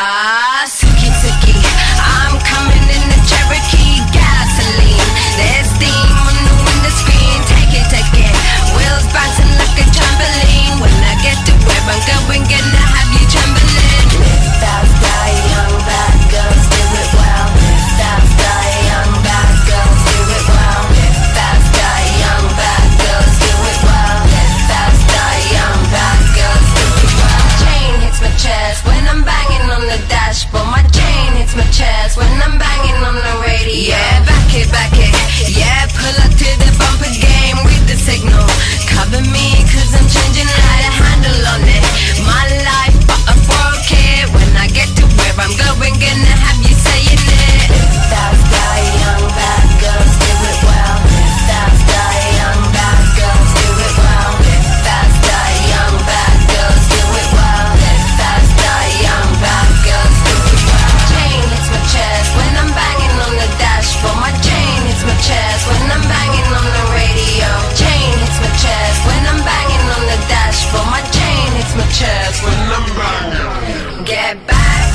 Ah, Suki Suki, I'm coming in the Cherokee gasoline. There's steam on the window screen. Take it. Wheels bouncing like a trampoline. When I get to where I'm going, gonna have you trembling. Live fast, die young, bad girls do it well. Live fast, die young, bad girls do it well. Live fast, die young, bad girls do it well. Live fast, die young, bad girls do it well. Chain hits my chest when I'm banging on the dashboard. My chain hits my chest when I'm banging on the radio. Yeah, back it. Yeah, pull up to the bumper game with the signal. Cover me cause I'm changing light a handle on it. My life but I broke it. When I get to where I'm going, gonna have you saying it. Live fast, die young, bad girls do it well. Live fast, die young, bad girls do it well. Live fast, die young, bad girls do it well. Live fast, die young, bad girls do it well. Chain hits my chest when I'm banging on the dashboard. My chain hits my chest when I'm banging on the radio. Chain hits my chest when I'm banging on the dashboard. My chain hits my chest when I'm banging. Get back,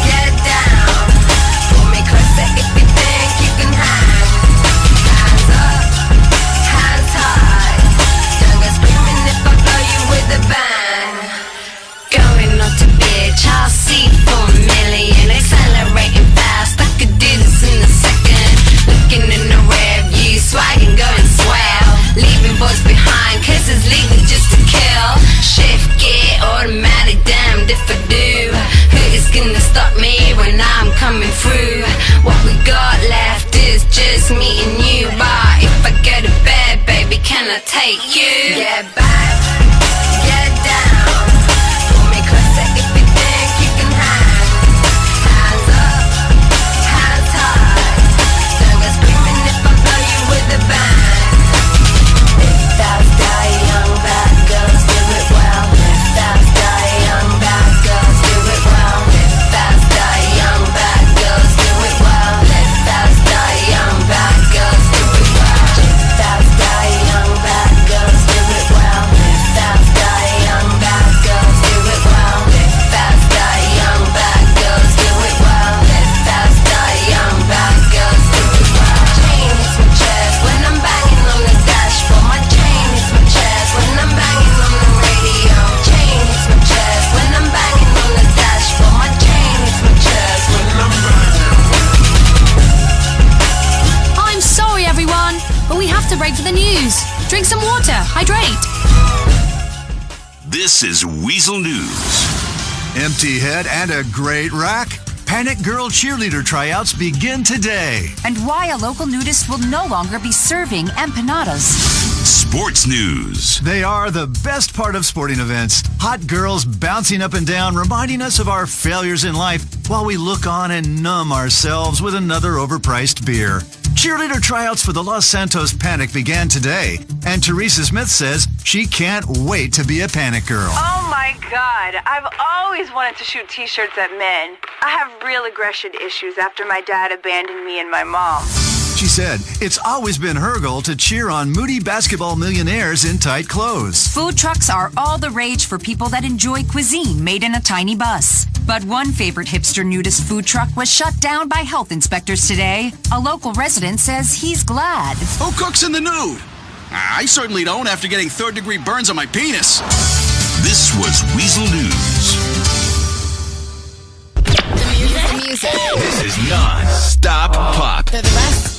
get down. Pull me closer if you think you can hang. Hands up, hands high. Don't go screaming if I blow you with a bang. Going on to bitch, I'll see for a million. Accelerating fast, I could do this in a second. Looking in the rear view, swagging, going swell. Leaving boys behind, cause it's legal just to kill. Shift gear, automatic, damned if I do. Who is gonna stop me when I'm coming through? What we got left is just me and you. But if I go to bed, baby, can I take you? Get back, get down. Pull me closer if you think you can hang. Hands up, hands high. Don't go screaming if I blow you with a bang. Live fast, die young, bad girls do it well. Live fast, die young, bad girls do it well. Live fast, die young, bad girls do it well. Live fast, die young, bad girls do it well. Live fast, die young, bad girls do it well. Live fast, die young, bad girls do it well. Live fast, die young, bad girls do it well. Live fast, die young, bad girls do it well. Chain hits my chest when I'm banging on the dashboard. My chain hits my chest when I'm banging on the radio. Chain hits my chest when I'm banging on the dashboard. My chain hits my chest when I'm banging. I'm sorry, everyone, but we have to break for the news. Drink some water, hydrate. This is Weasel News. Empty head and a great rack? Panic Girl cheerleader tryouts begin today. And why a local nudist will no longer be serving empanadas. Sports News. They are the best part of sporting events. Hot girls bouncing up and down, reminding us of our failures in life while we look on and numb ourselves with another overpriced beer. Cheerleader tryouts for the Los Santos Panic began today, and Teresa Smith says she can't wait to be a Panic Girl. Oh my God, I've always wanted to shoot t-shirts at men. I have real aggression issues after my dad abandoned me and my mom. She said it's always been her goal to cheer on moody basketball millionaires in tight clothes. Food trucks are all the rage for people that enjoy cuisine made in a tiny bus. But one favorite hipster nudist food truck was shut down by health inspectors today. A local resident says he's glad. Who cooks in the nude? I certainly don't after getting third-degree burns on my penis. This was Weasel News. The music. This is non-stop pop. They're the best.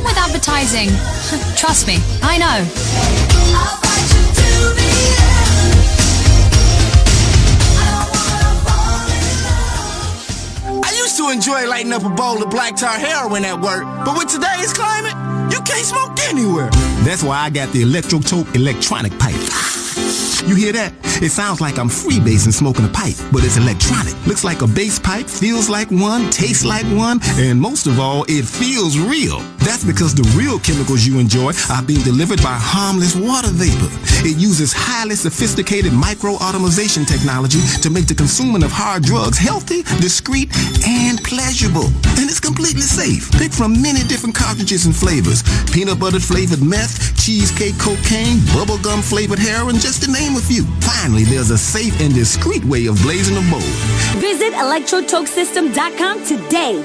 wrong with advertising? Trust me, I know. I used to enjoy lighting up a bowl of black tar heroin at work, but with today's climate, you can't smoke anywhere. That's why I got the Electrotoke electronic pipe. You hear that? It sounds like I'm freebasing smoking a pipe, but it's electronic. Looks like a bass pipe, feels like one, tastes like one, and most of all, it feels real. That's because the real chemicals you enjoy are being delivered by harmless water vapor. It uses highly sophisticated micro-automation technology to make the consuming of hard drugs healthy, discreet, and pleasurable. And it's completely safe. Pick from many different cartridges and flavors. Peanut butter flavored meth, cheesecake cocaine, bubblegum flavored heroin, just to name a few. Finally, there's a safe and discreet way of blazing a bowl. Visit electrotokesystem.com today.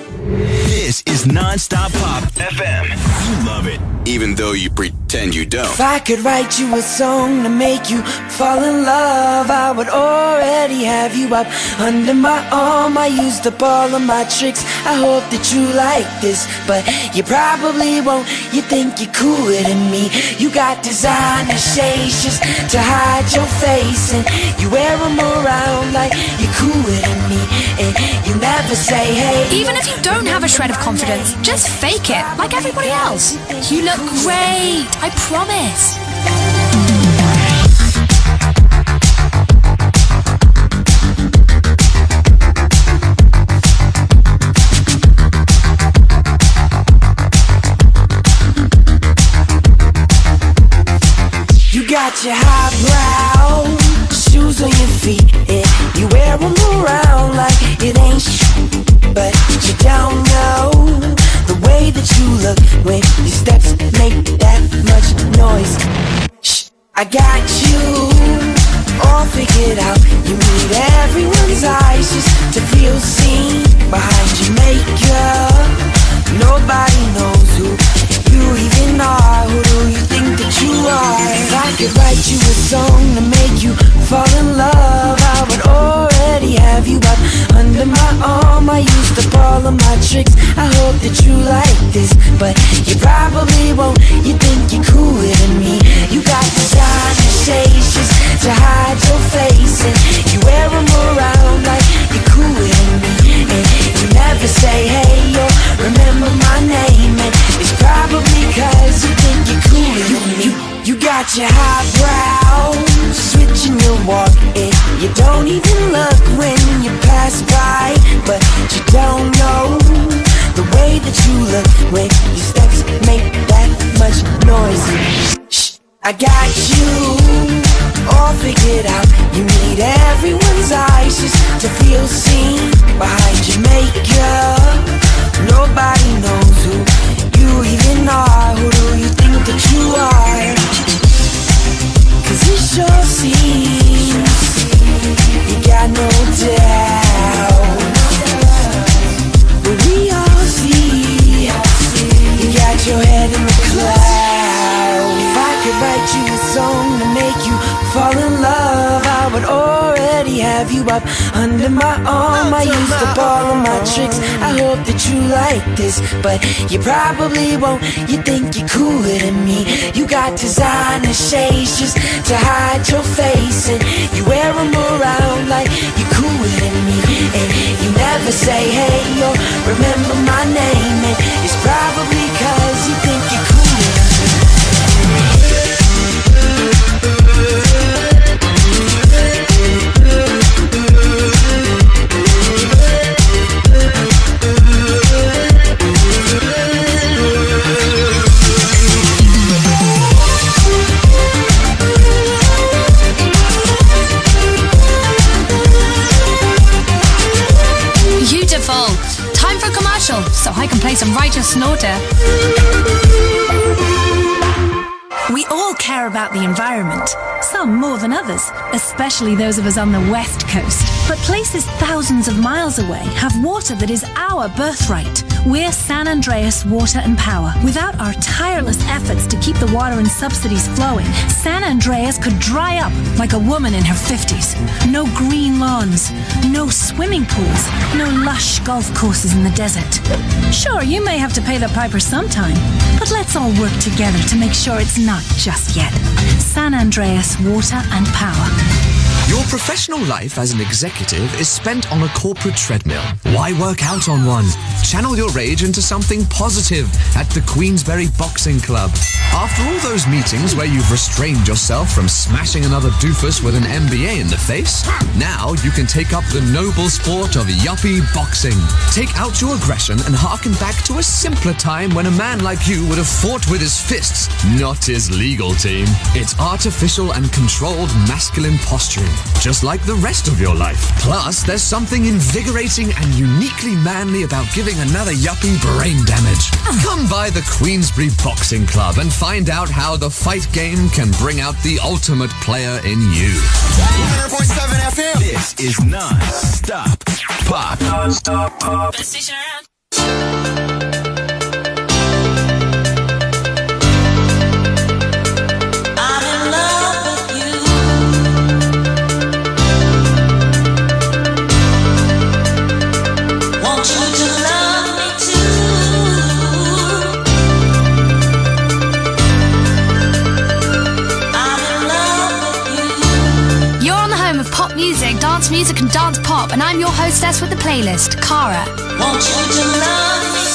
This is Non-Stop Pop FM. You love it, even though you pretend you don't. If I could write you a song to make you fall in love, I would already have you up under my arm. I used up all of my tricks, I hope that you like this, but you probably won't. You think you're cooler than me. You got designer shades just to hide your face, and you wear them around like you're cooler than me, and you never say hey. Even if you don't have a shred of confidence, just fake it, like everybody else. You look great, I promise. You got your highbrow shoes on your feet, and you wear them around like it ain't but you don't know the way that you look when your steps make that much noise. Shh, I got you all figured out. You need everyone's eyes just to feel seen behind your makeup. Nobody knows who you even are. Who do you think that you are? If I could write you a song to make you fall in love, I would already have you up under my arm. I used up all of my tricks, I hope that you like this, but you probably won't. You think you're cooler than me. You got designer shades just to hide your face, and you wear them around like you're cooler than me, and you never say hey or remember my name, and it's probably cause you think you're cooler than me. You got your highbrow switching your walk, and you don't even look when you pass by, but you don't know the way that you look when your steps make that much noise. Shh, I got you all figured out. You need everyone's eyes just to feel seen behind your makeup. Nobody knows who you even are. Who do you think that you are? Cause it sure seems you got no doubt, but we all see you got your head in the clouds. If I could write you a song to make you fall in love, I would already have you up under my arm. I used up all of my tricks, I hope that you like this, but you probably won't. You think you're cooler than me. You got designer shades just to hide your face, and you wear them around like you're cooler than me, and you never say hey or remember my name, and it's probably cause you think you're cooler than me. Beautiful. Time for a commercial so I can play some Righteous Snorter. We all care about the environment, some more than others, especially those of us on the West Coast. But places thousands of miles away have water that is our birthright. We're San Andreas Water and Power. Without our tireless efforts to keep the water and subsidies flowing, San Andreas could dry up like a woman in her 50s. No green lawns, no swimming pools, no lush golf courses in the desert. Sure, you may have to pay the piper sometime, but let's all work together to make sure it's not just yet. San Andreas Water and Power. Your professional life as an executive is spent on a corporate treadmill. Why work out on one? Channel your rage into something positive at the Queensberry Boxing Club. After all those meetings where you've restrained yourself from smashing another doofus with an MBA in the face, now you can take up the noble sport of yuppie boxing. Take out your aggression and harken back to a simpler time when a man like you would have fought with his fists, not his legal team. It's artificial and controlled masculine posturing, just like the rest of your life. Plus, there's something invigorating and uniquely manly about giving another yuppie brain damage. Come by the Queensberry Boxing Club and find out how the fight game can bring out the ultimate player in you. 100.7 FM. This is Non-Stop Pop. Non-Stop Pop. Best station around. Music, dance music and dance pop, and I'm your hostess with the playlist, Cara. Want you to love me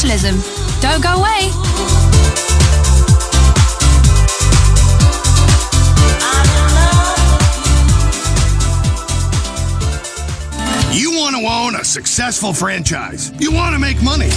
commercialism. Don't go away. You want to own a successful franchise. You want to make money.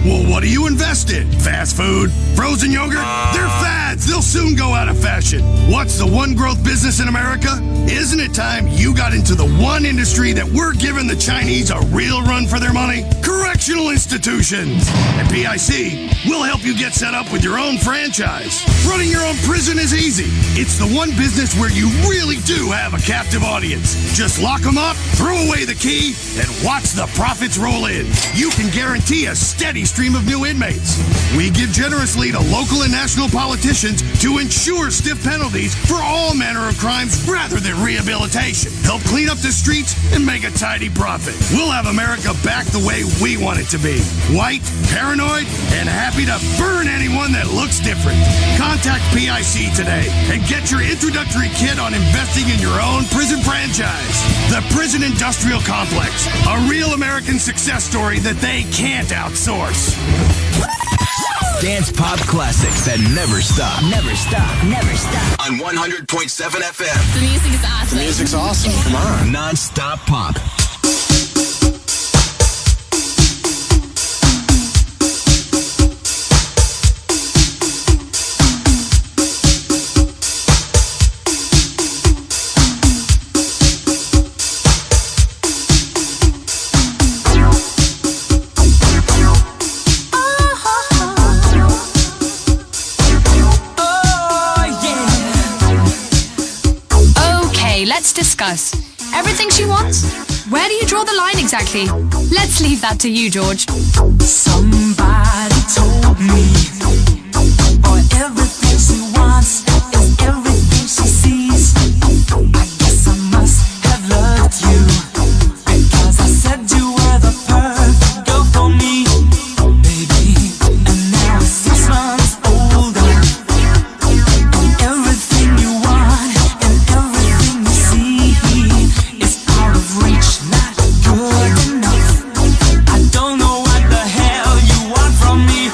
Well, what do you invest in? Fast food? Frozen yogurt? They're fads. They'll soon go out of fashion. What's the one growth business in America? Isn't it time you got into the one industry that we're giving the Chinese a real run for their money? Correctional institutions. At PIC, we'll help you get set up with your own franchise. Running your own prison is easy. It's the one business where you really do have a captive audience. Just lock them up, throw away the key, and watch the profits roll in. You can guarantee a steady stream of new inmates. We give generously to local and national politicians to ensure stiff penalties for all manner of crimes rather than rehabilitation. Help clean up the streets and make a tidy profit. We'll have America back the way we want it to be. White, paranoid, and happy to burn anyone that looks different. Contact PIC today and get your introductory kit on investing in your own prison franchise. The Prison Industrial Complex, a real American success story that they can't outsource. Dance pop classics that never stop. Never stop. Never stop. On 100.7 FM. The music is awesome. The music's awesome. Come on. Non-stop pop. Let's discuss. Everything she wants? Where do you draw the line exactly? Let's leave that to you, George. Somebody told me, or everything she wants is everything she sees. I guess I must have loved you, because I said you were the perfect girl for me, baby. And now it's 6 months older, and everything you want and everything you see is out of reach, not good enough. I don't know what the hell you want from me.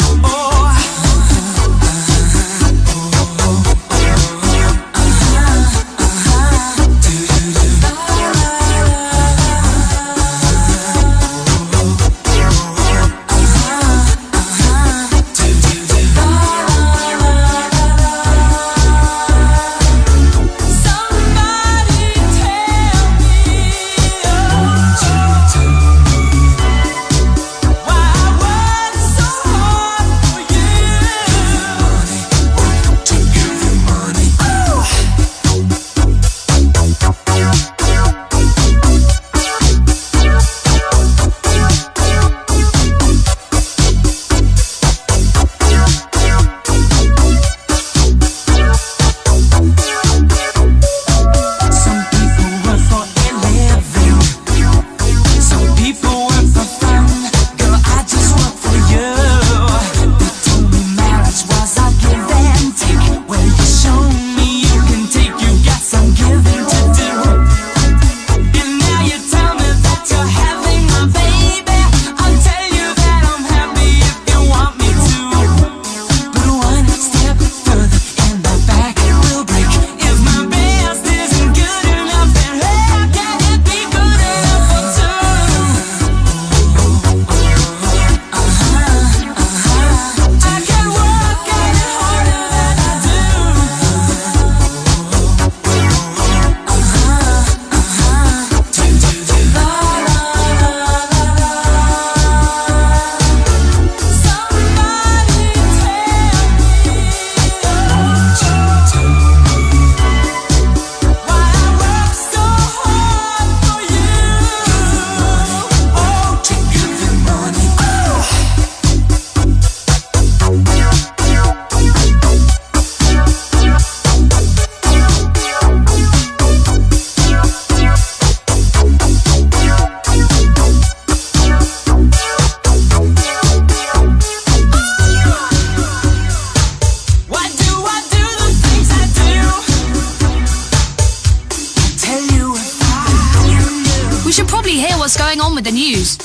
We should probably hear what's going on with the news.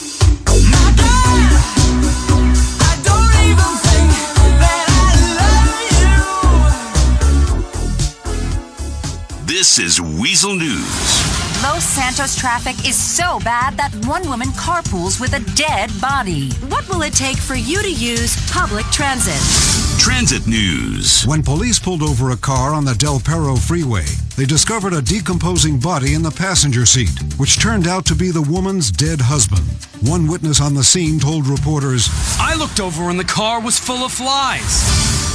This is Weasel News. Los Santos traffic is so bad that one woman carpools with a dead body. What will it take for you to use public transit? Transit news. When police pulled over a car on the Del Perro freeway, they discovered a decomposing body in the passenger seat, which turned out to be the woman's dead husband. One witness on the scene told reporters, "I looked over and the car was full of flies."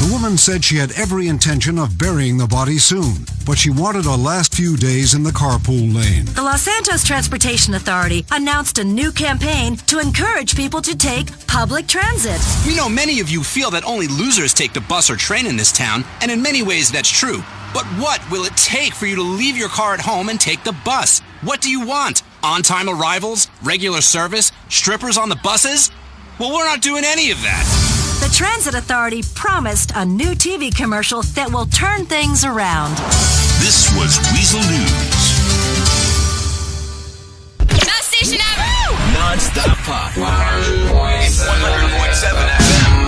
The woman said she had every intention of burying the body soon, but she wanted a last few days in the carpool lane. The Los Santos Transportation Authority announced a new campaign to encourage people to take public transit. We know many of you feel that only losers take the bus or train in this town, and in many ways that's true. But what will it take for you to leave your car at home and take the bus? What do you want? On-time arrivals? Regular service? Strippers on the buses? Well, we're not doing any of that. The Transit Authority promised a new TV commercial that will turn things around. This was Weasel News. Best station ever! Non-stop pop. 100.7 FM.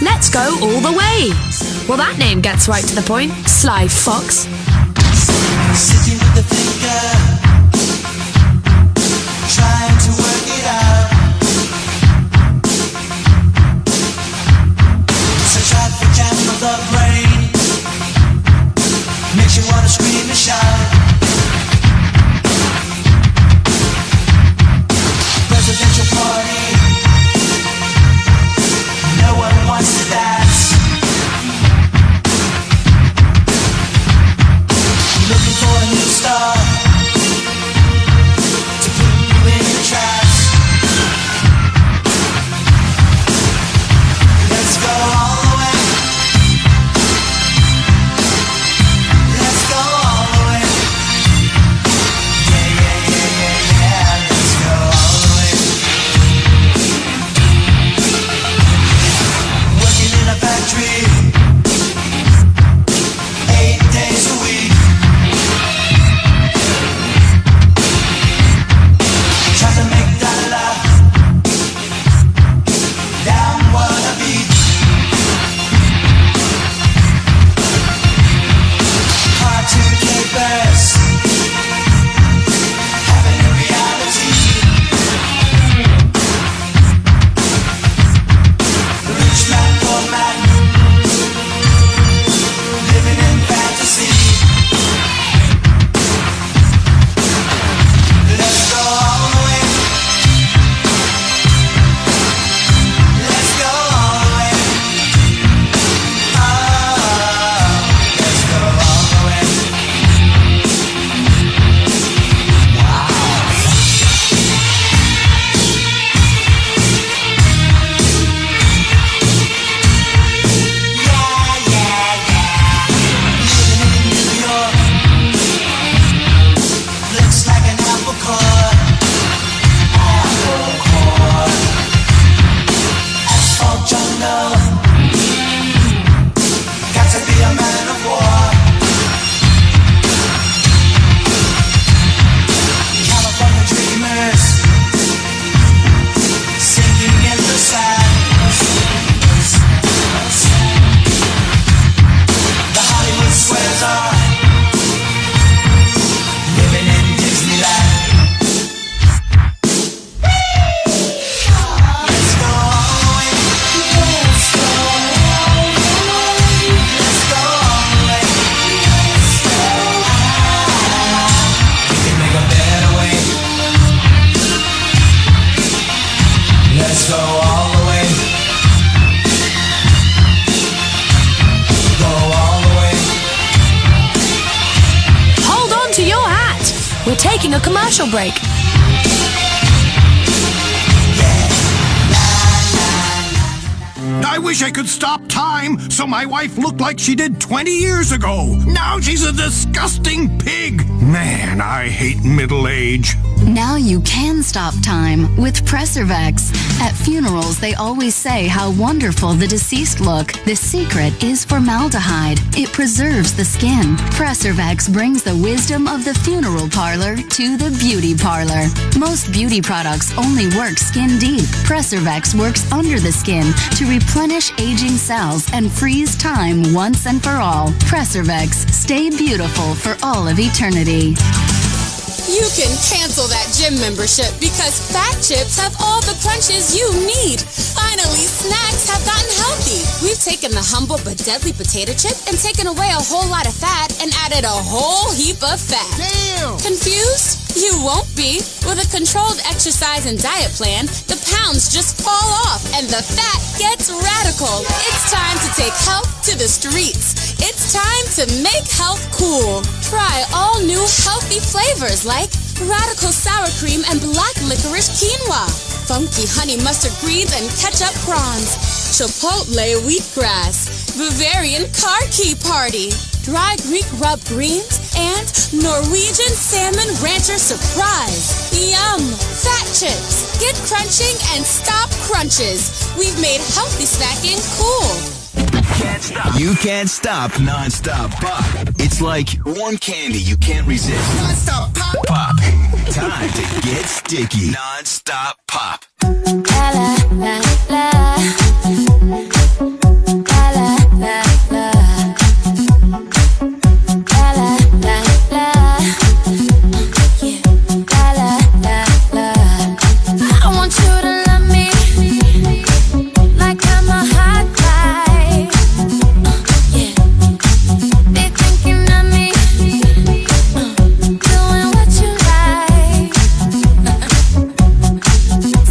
Let's go all the way. Well, that name gets right to the point. Sly Fox. Sitting with the thinker, trying to work it out. So traffic jam of the brain makes you wanna scream and shout. Presidential party, no one wants to dance. Looking for a new star to put you in the traps. Let's go all the way. Let's go all the way. Yeah, yeah, yeah, yeah, yeah. Let's go all the way. Working in a factory 8 days a week. Try to make dollar down what I beat. Cartoon capers having a reality. Rich man, poor man, living in fantasy. Let's go all the way. Let's go all the way. Oh, let's go all the way. Yeah, yeah, yeah. Living in New York looks like an apple core. Apple core. Asphalt jungle. Got to be a man of war. California dreamers sinking in the sand. The Hollywood squares are living in Disneyland. Let's go all the way. Let's go all the way. Let's go all the way. We can make a better way. Let's go all the way. Go all the way. Hold on to your hat. We're taking a commercial break. I wish I could stop time so my wife looked like she did 20 years ago. Now she's a disgusting pig. Man, I hate middle age. Now you can stop time with Preservex. At funerals, they always say how wonderful the deceased look. The secret is formaldehyde. It preserves the skin. Preservex brings the wisdom of the funeral parlor to the beauty parlor. Most beauty products only work skin deep. Preservex works under the skin to replenish aging cells and freeze time once and for all. Preservex. Stay beautiful for all of eternity. You can cancel that gym membership because Fat Chips have all the crunches you need. Finally, snacks have gotten healthy. We've taken the humble but deadly potato chip and taken away a whole lot of fat and added a whole heap of fat. Damn! Confused? You won't be. With a controlled exercise and diet plan, the pounds just fall off and the fat gets radical. It's time to take health to the streets. It's time to make health cool. Try all new healthy flavors like radical sour cream and black licorice quinoa, funky honey mustard greens and ketchup prawns, chipotle wheatgrass, Bavarian car key party, dry Greek rub greens, and Norwegian salmon rancher surprise. Yum! Fat Chips. Get crunching and stop crunches. We've made healthy snacking cool. You can't stop non-stop pop. It's like warm candy you can't resist. Non-stop pop. Pop. Time to get sticky. Non-stop pop. La la la la. La la la la. La la la la. Yeah. La la la la. I want you to love me like I'm a hot guy. Yeah. Be thinking of me, doing what you like.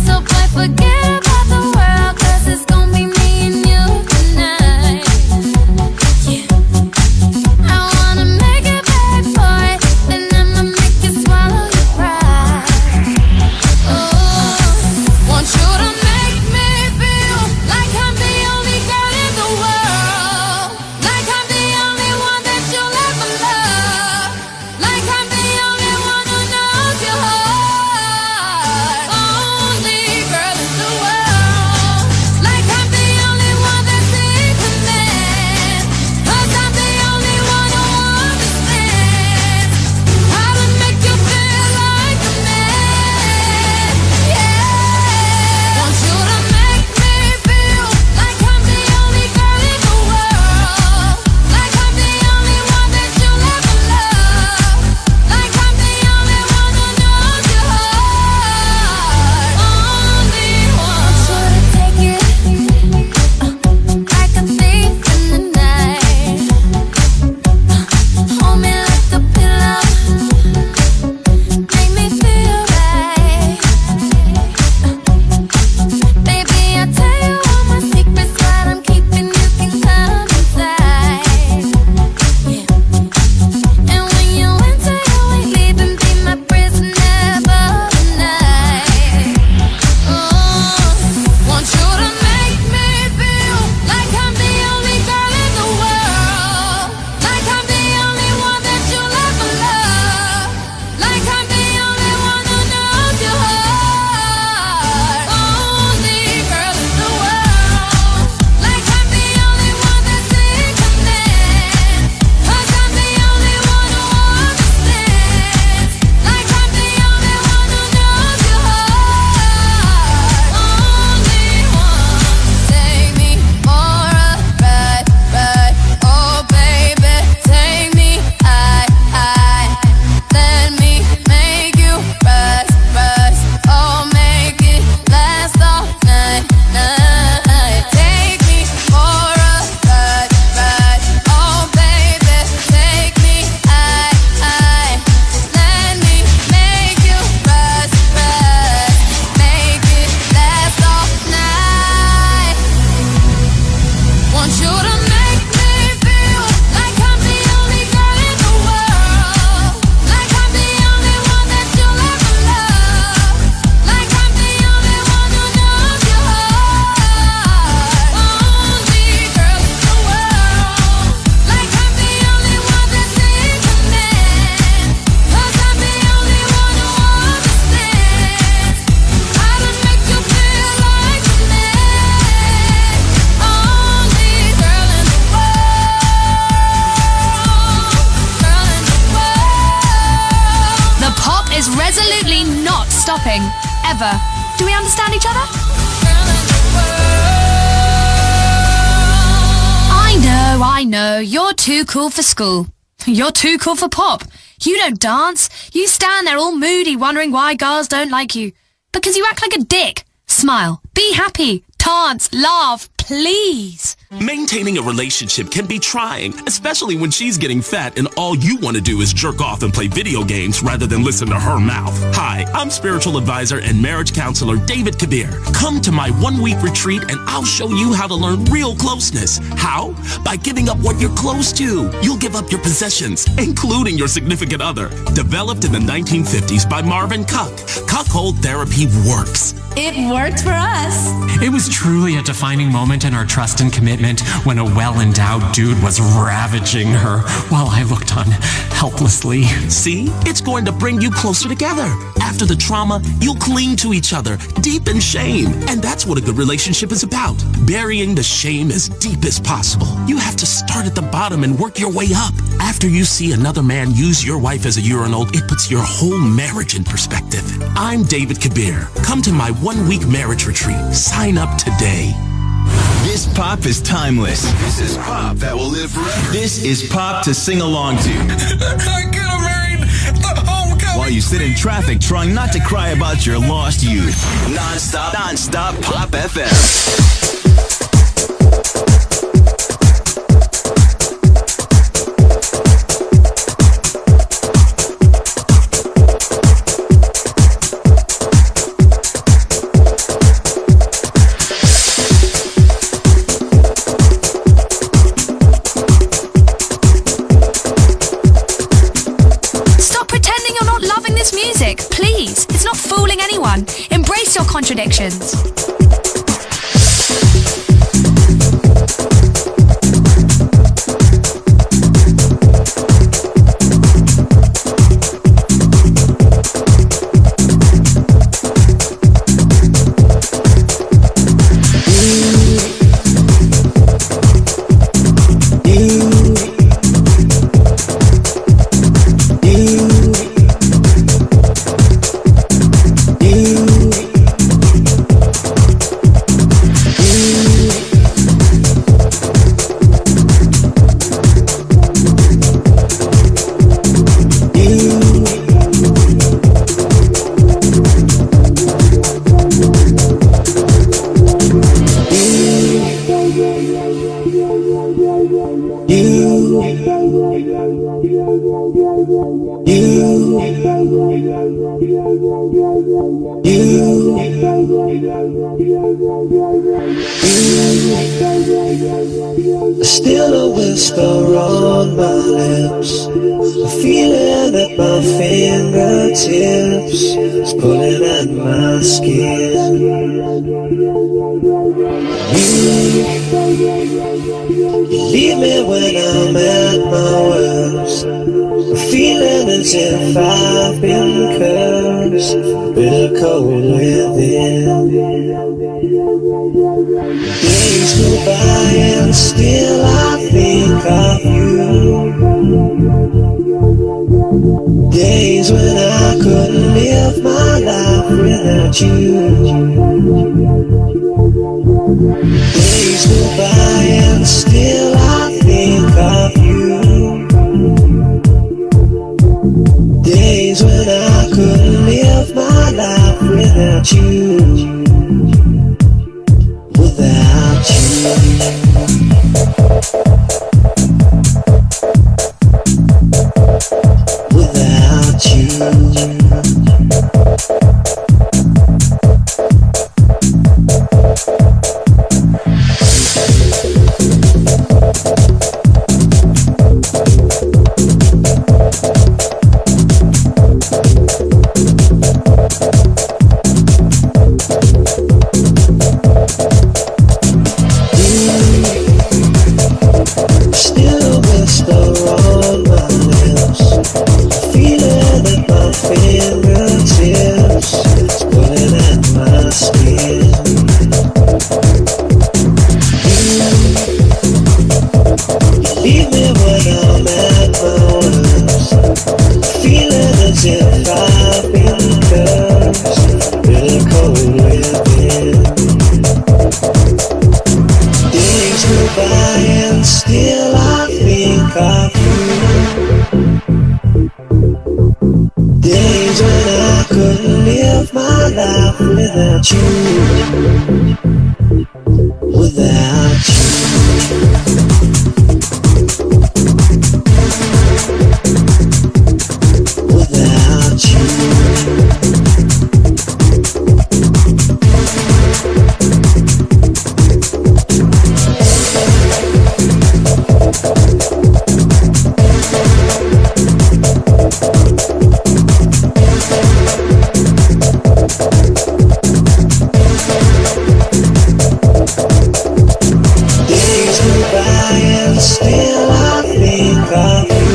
So boy, stopping. Ever. Do we understand each other? I know. You're too cool for school. You're too cool for pop. You don't dance. You stand there all moody wondering why girls don't like you. Because you act like a dick. Smile. Be happy. Dance. Laugh. Please. Maintaining a relationship can be trying, especially when she's getting fat and all you want to do is jerk off and play video games rather than listen to her mouth. Hi, I'm spiritual advisor and marriage counselor David Kabir. Come to my 1-week retreat and I'll show you how to learn real closeness. How? By giving up what you're close to. You'll give up your possessions, including your significant other. Developed in the 1950s by Marvin Cuck, Cuckold Therapy works. It worked for us. It was truly a defining moment in our trust and commitment when a well-endowed dude was ravaging her while I looked on helplessly. See? It's going to bring you closer together. After the trauma, you'll cling to each other, deep in shame. And that's what a good relationship is about. Burying the shame as deep as possible. You have to start at the bottom and work your way up. After you see another man use your wife as a urinal, it puts your whole marriage in perspective. I'm David Kabir. Come to my 1-week marriage retreat. Sign up today. This pop is timeless. This is pop that will live forever. This is pop to sing along to. I get married. The homecoming. While you sit in traffic trying not to cry about your lost youth. Non-stop Pop FM. Please, it's not fooling anyone. Embrace your contradictions. Still a whisper on my lips, a feeling at my fingertips is pulling at my skin. You leave me when I'm at my worst, a feeling as if I've been cursed, bitter cold within. Days go by and still I think of you. Days when I couldn't live my life without you. Days go by and still I think of you. Days when I couldn't live my life without you. Without you. Without you. without you. Without you. Without you. Days go by and still I think of you.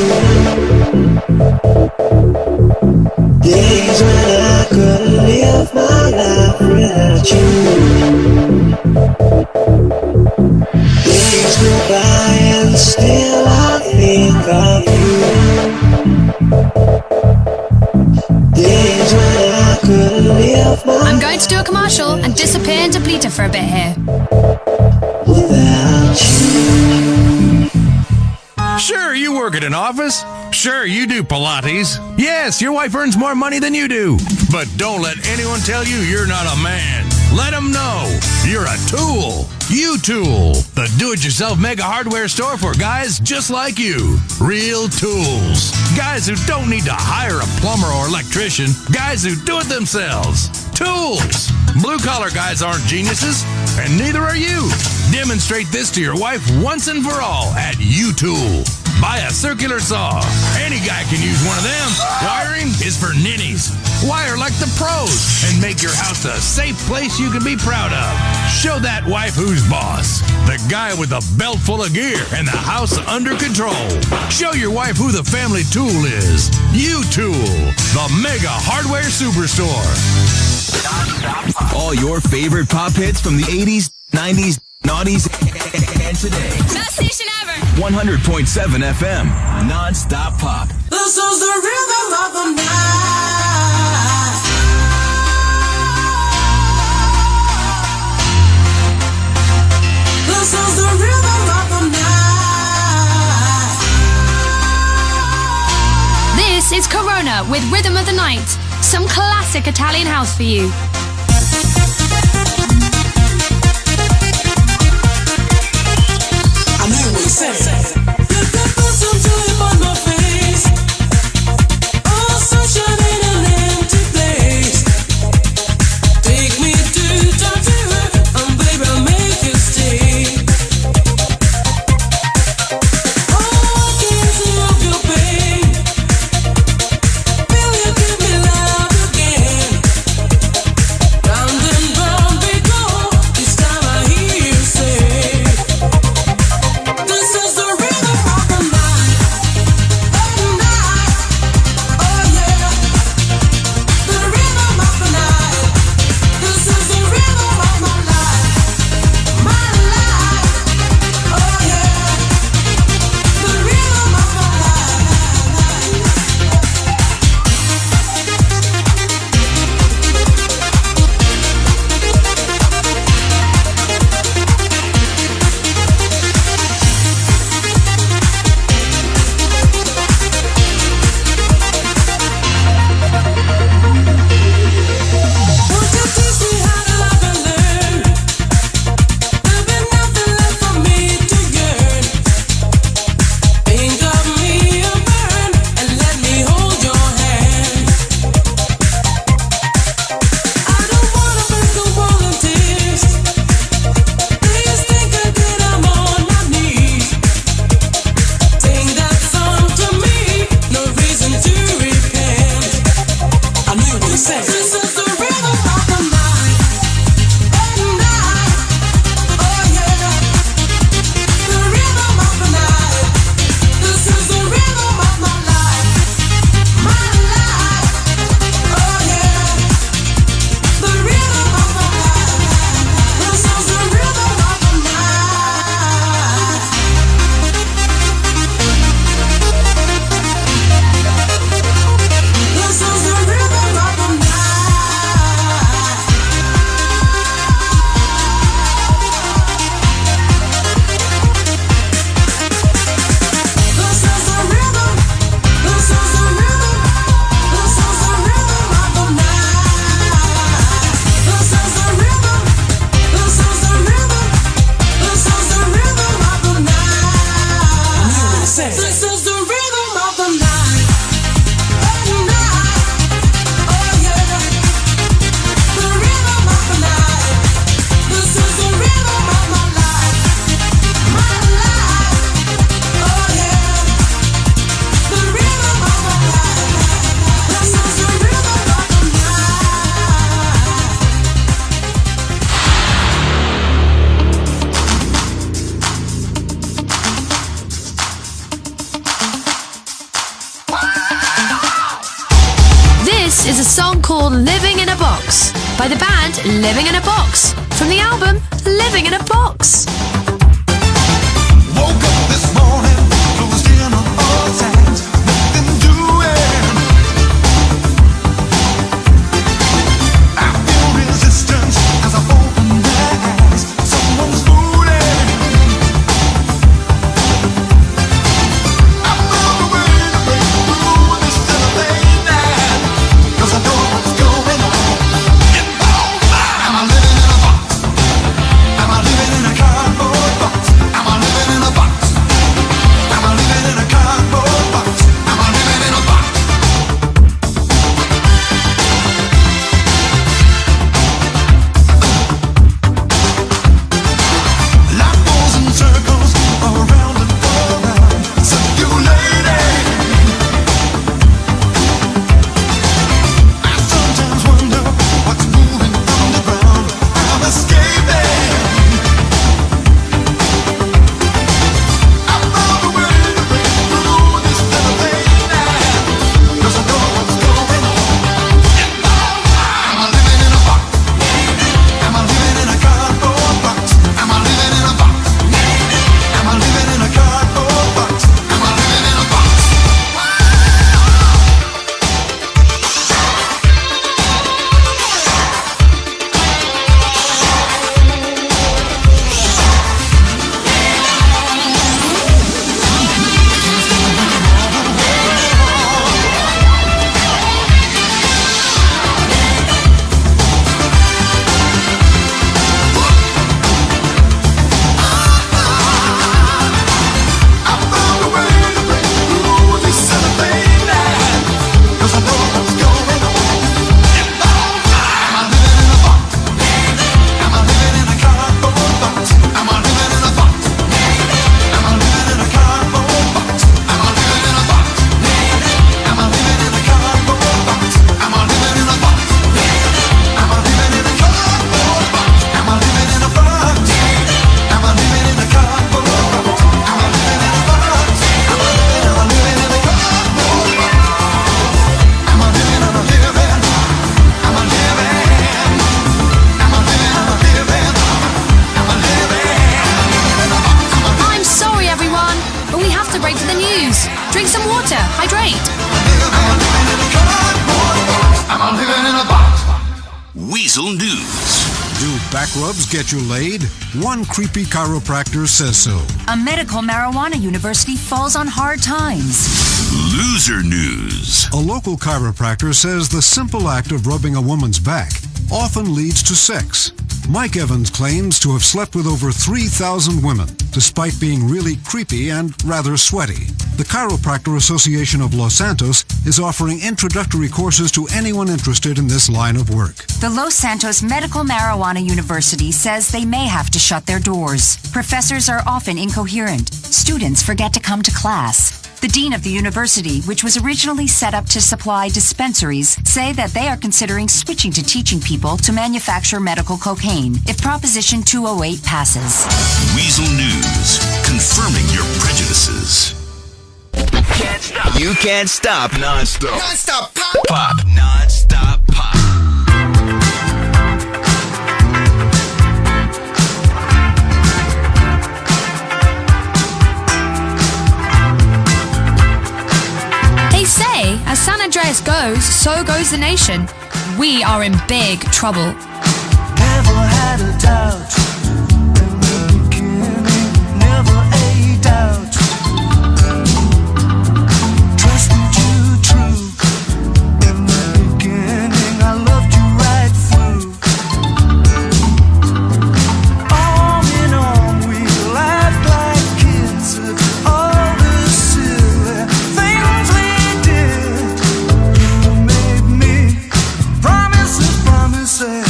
Days when I couldn't live my life without you. Days go by and still I think of you. Days when I couldn't live my I'm going to do a commercial and disappear into Bleater for a bit here. without you. Sure, you work at an office. Sure, you do Pilates. Yes, your wife earns more money than you do. But don't let anyone tell you you're not a man. Let them know you're a tool. U-Tool, the do-it-yourself mega hardware store for guys just like you. Real tools. Guys who don't need to hire a plumber or electrician. Guys who do it themselves. Tools. Blue-collar guys aren't geniuses, and neither are you. Demonstrate this to your wife once and for all at U-Tool. Buy a circular saw. Any guy can use one of them. Wiring is for ninnies. Wire like the pros and make your house a safe place you can be proud of. Show that wife who's boss. The guy with a belt full of gear and the house under control. Show your wife who the family tool is. U-Tool, the mega hardware superstore. All your favorite pop hits from the 80s, 90s, noughties, and today. Best station ever. 100.7 FM, non-stop pop. This is the rhythm of the night. This is the rhythm of the night. This is Corona with Rhythm of the Night. Some classic Italian house for you. I mean what he said. You can put some joy on my face. Oh, sunshine in an empty place. Take me to Tangier, and baby, I'll make you stay. Oh, I can't see of your pain. Will you give me love again? called Living in a Box by the band Living in a Box from the album Living in a Box. Woke up this morning, closed in on all sides, nothing doing. I feel resistance as I open my eyes. Someone's fooling. I found a way to break through this late night, 'cause I know what's going on. Am I living in a box? Am I living in a cardboard box? Am I living in a box? Am I living in a cardboard box? Am I living in a box? Life goes in circles around and around, circulating. I sometimes wonder what's moving underground. I'm escaping. I found a way to break through this late night, 'cause I know what's going on. Am I living in a box? Am I living in a cardboard box? Am I living in a box? Am I living in a cardboard box? Am I living in a box? I found a way to break through this late night, 'cause I know what's going on. Am I living in a box? Am I living in a cardboard box? Am I living in a box? Am I living in a cardboard box? Am I living in a box? Am I living in a cardboard box? Am I living in a box? Am I living in a cardboard box? Am I living in a box? Am I living in a cardboard box? Am I living in a box? Am I living in a cardboard box? Am I living in a living? Am I living? Am I living? Am I living? Am I living? I'm sorry, everyone, but we have to break for the news. Drink some water. Hydrate. Am I living in a box? Weasel News. Do back rubs get you laid? One creepy chiropractor says so. A medical marijuana university falls on hard times. Loser News. A local chiropractor says the simple act of rubbing a woman's back often leads to sex. Mike Evans claims to have slept with over 3,000 women, despite being really creepy and rather sweaty. The Chiropractor Association of Los Santos is offering introductory courses to anyone interested in this line of work. The Los Santos Medical Marijuana University says they may have to shut their doors. Professors are often incoherent. Students forget to come to class. The dean of the university, which was originally set up to supply dispensaries, say that they are considering switching to teaching people to manufacture medical cocaine if Proposition 208 passes. Weasel News. Confirming your prejudices. You can't stop non-stop. Non-stop pop. Pop. Non-stop pop. They say, as San Andreas goes, so goes the nation. We are in big trouble. Never had a doubt in the beginning, never a doubt. Trusted you true in the beginning, I loved you right through. Arm in arm, we laughed like kids at all the silly things we did. You made me promises, promises.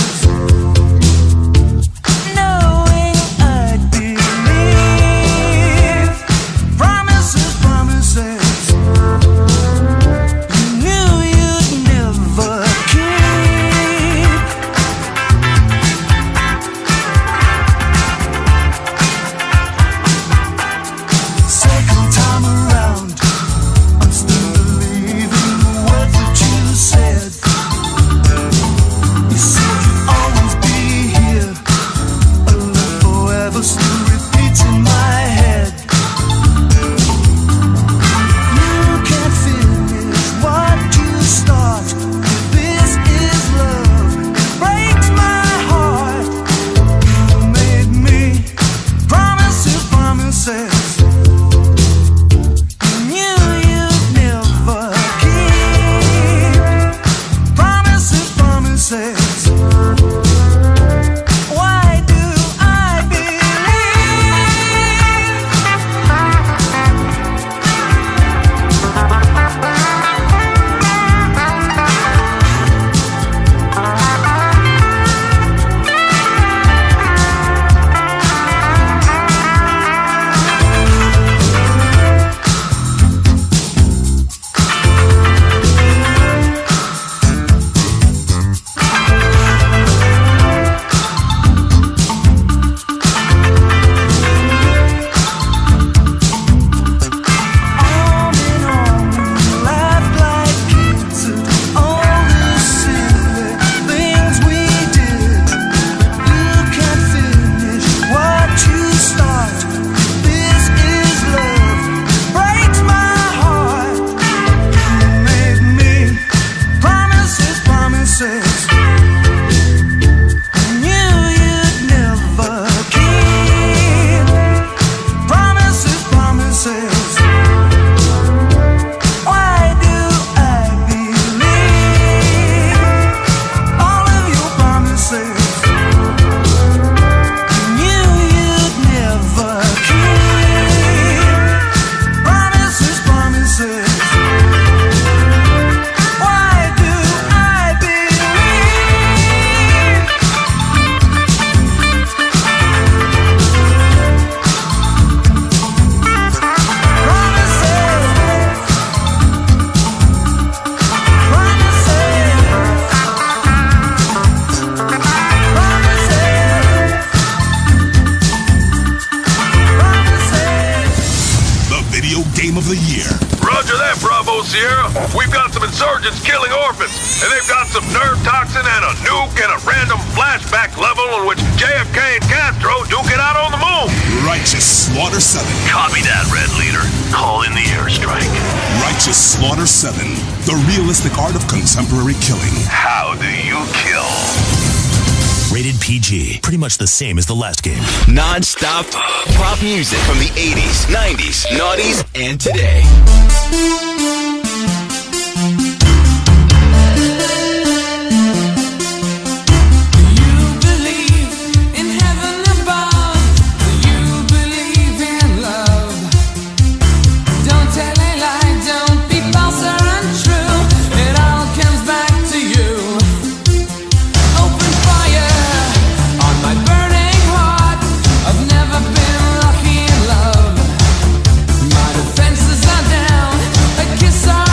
And they've got some nerve toxin and a nuke and a random flashback level in which JFK and Castro duke it out on the moon. Righteous Slaughter 7. Copy that, Red Leader. Call in the airstrike. Righteous Slaughter 7. The realistic art of contemporary killing. How do you kill? Rated PG. Pretty much the same as the last game. Non-stop pop music from the 80s, 90s, noughties, and today. Fences are down, a kiss on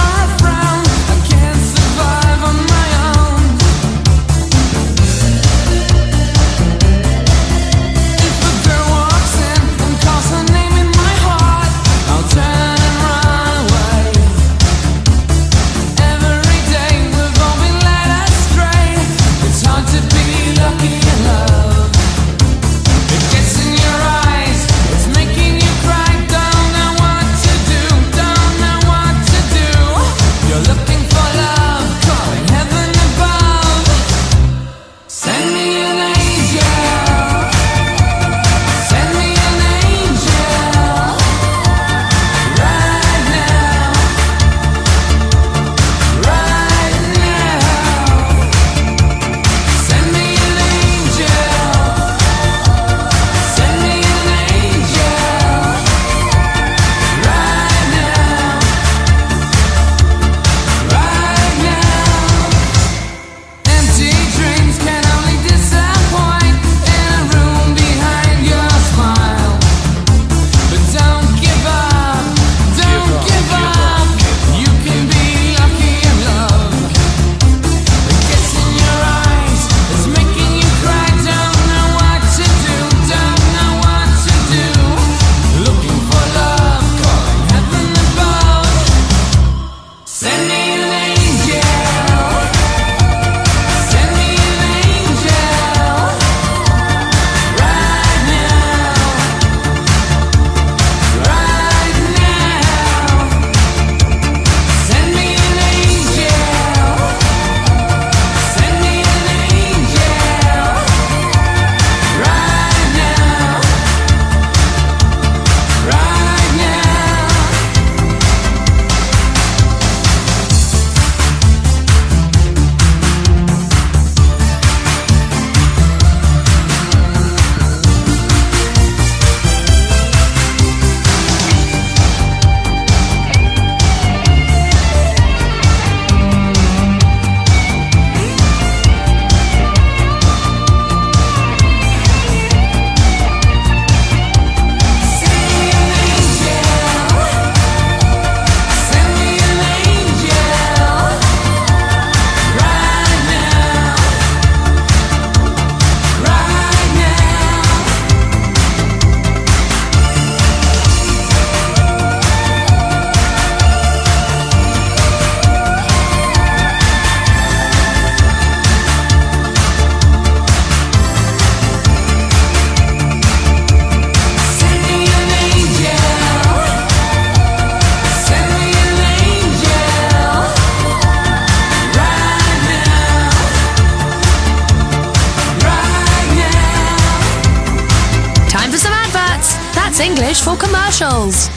That's English for commercials.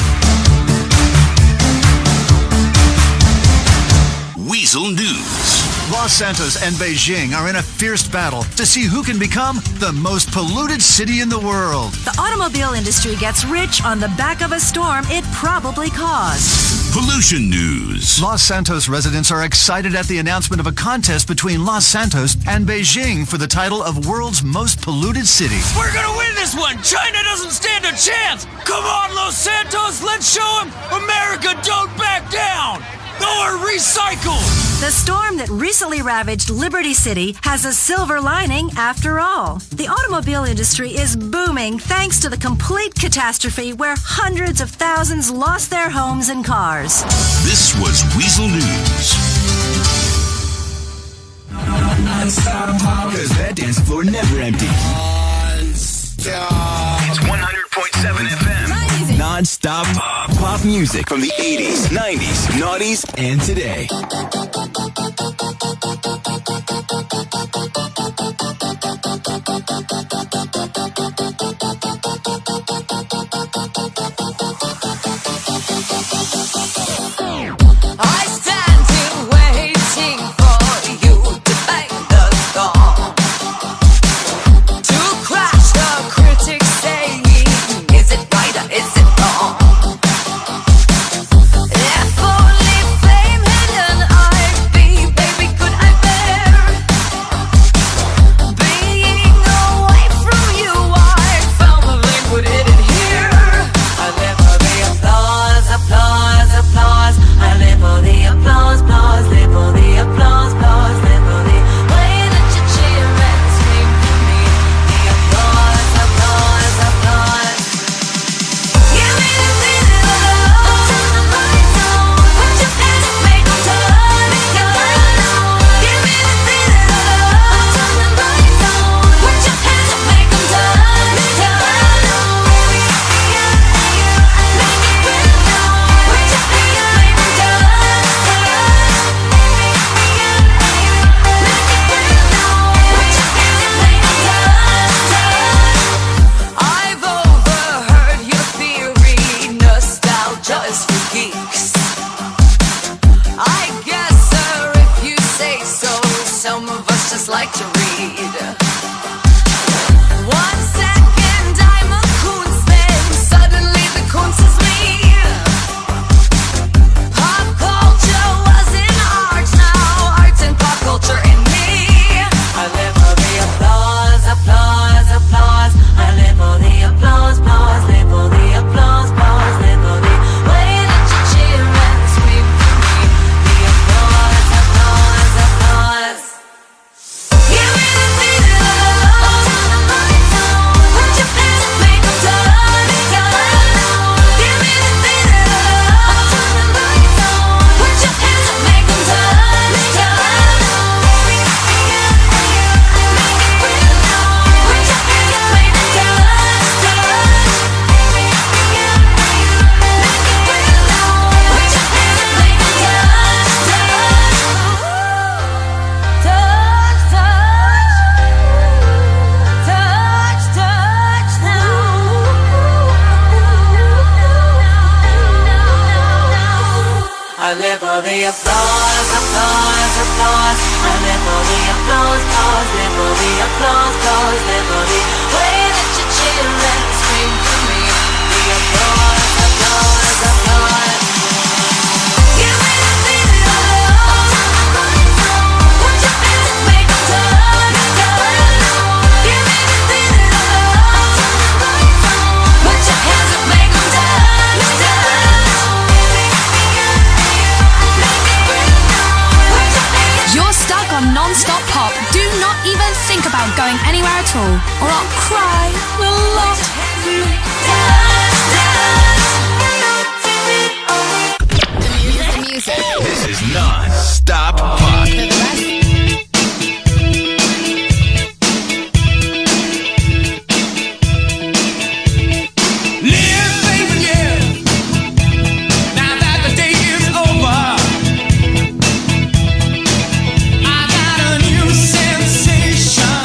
Weasel News. Los Santos and Beijing are in a fierce battle to see who can become the most polluted city in the world. The automobile industry gets rich on the back of a storm it probably caused. Pollution News. Los Santos residents are excited at the announcement of a contest between Los Santos and Beijing for the title of world's most polluted city. We're gonna win this one! China doesn't stand a chance! Come on, Los Santos, let's show them America don't back down! Or recycle! The storm that recently ravaged Liberty City has a silver lining after all. The automobile industry is booming thanks to the complete catastrophe where hundreds of thousands lost their homes and cars. This was Weasel News. Non-stop pop. Cause that dance floor never empty. It's 100.7 FM. Non-stop pop music from the 80s, 90s, noughties, and today. I stand here waiting for you to bang the song, to crash the critics saying, is it right or is it wrong? If only fame hidden I'd be, baby, could I bear being away from you? I firmly put it in here. I live for the applause, applause, applause. I live for the applause, applause, live for the applause, applause, live for the way that you cheer and scream for me. The applause, applause, applause. Give me the feeling of love. Turn the lights on. Put your hands up, make them turn and turn. Give me the feeling of love. Turn the lights on. Put your hands up, make them turn and turn. I've overheard your theory, nostalgia is for geeks. I guess, sir, if you say so, some of us just like to read. 1 second I'm a Kunz, then suddenly the Kunz is me. Pop culture was in art, now art's in pop culture in me. I live for the applause, applause, applause. I live for the applause, applause, live for the applause, applause, live for the way that you cheer and scream for me. The applause, applause, applause. Give me the feeling of love. Turn the lights on. Put your hands up, make them turn and turn. Give me the feeling of love. Turn the lights on. Put your hands up, make them turn and turn. Put your hands up, make them turn. I live for the applause, applause, applause. I live for the applause, applause, live for the applause, applause, live for the way that you cheer and scream for me. The applause, applause, applause. Give me the feeling of love. Turn the lights on. Put your hands up, make them turn and turn. Give me the feeling of love. Turn the lights on. Put your hands up, make them turn and turn. You're stuck on non-stop pop. Do not even think about going anywhere at all, or I'll cry a lot. The music. This is non-stop pop. Live, baby, live. Now that the day is over, I got a new sensation.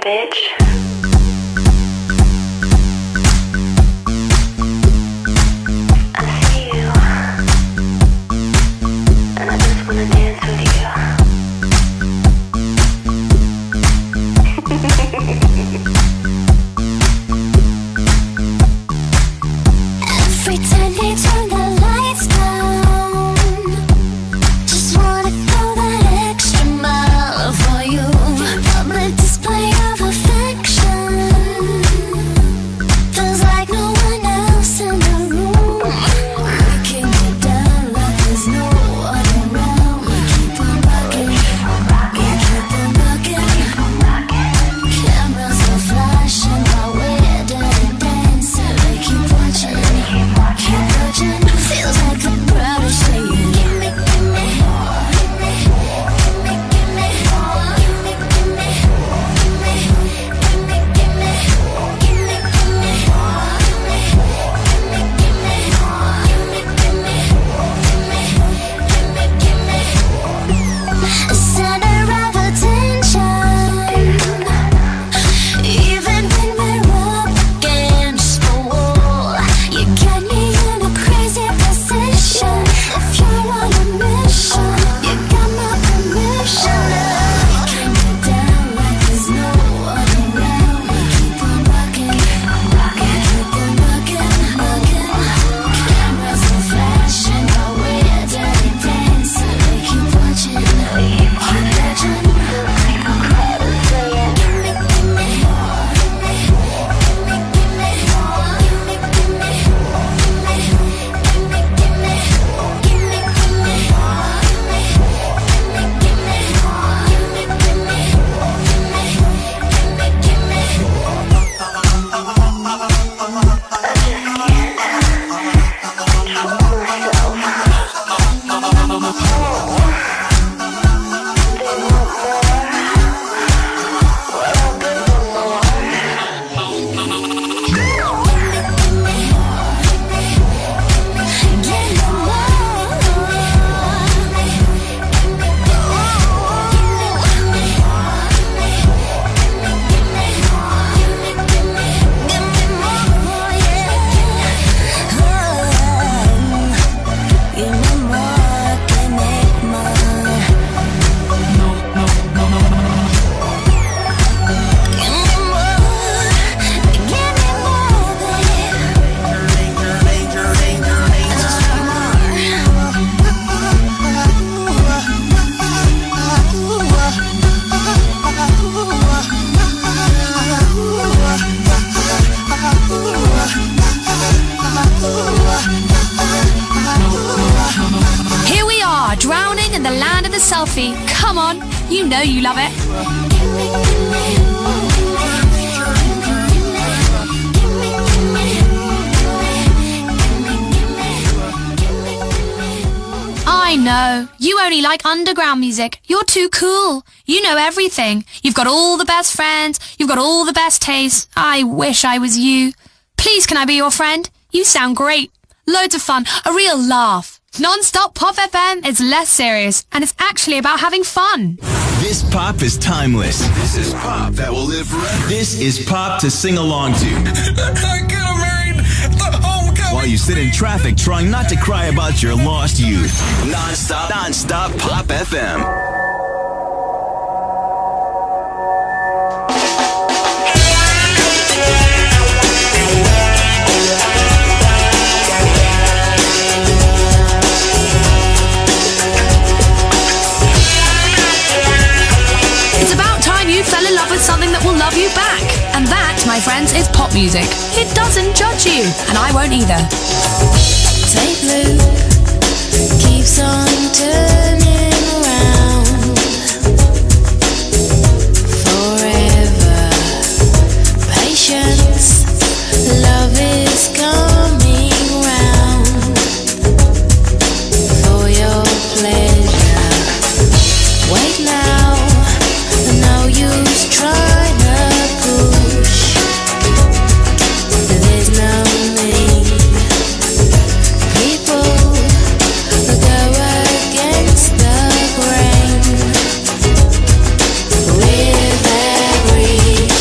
bitch. Every time they turn the lights down, just wanna go that extra mile for you. Public display of affection, feels like no one else in the room. We can get down like there's no one around. We keep on rocking, we keep on rocking. Cameras are flashing while we're dirty dancing. We keep watching. Keep watching, feels like the crowd is saying, gimme, gimme, gimme, gimme, gimme, gimme, gimme, gimme, center of attention. Even when we're up against the wall, you got me in a crazy position. If you're on a mission, you got my permission. We can get down like there's no one around. We keep on rocking, keep on rocking, rocking. Cameras are flashing while we're dirty dancing. We keep watching, we keep watching. The crowd is saying, gimme, gimme, Here we are, drowning in the land of the selfie. Come on, you know you love it. I know, you only like underground music. You're too cool. You know everything. You've got all the best friends. You've got all the best tastes. I wish I was you. Please, can I be your friend? You sound great. Loads of fun. A real laugh. Non-stop Pop FM is less serious, and it's actually about having fun. This pop is timeless. This is pop that will live forever. This is pop to sing along to. Get married. The homecoming. While you sit in traffic trying not to cry about your lost youth. Non-stop Pop FM. Fell in love with something that will love you back. And that, my friends, is pop music. It doesn't judge you, and I won't either. Take loop, keeps on turning around. Forever, patience, love is coming round. For your pleasure, wait now. No use trying to push. There's no need. People go against the grain with their greed.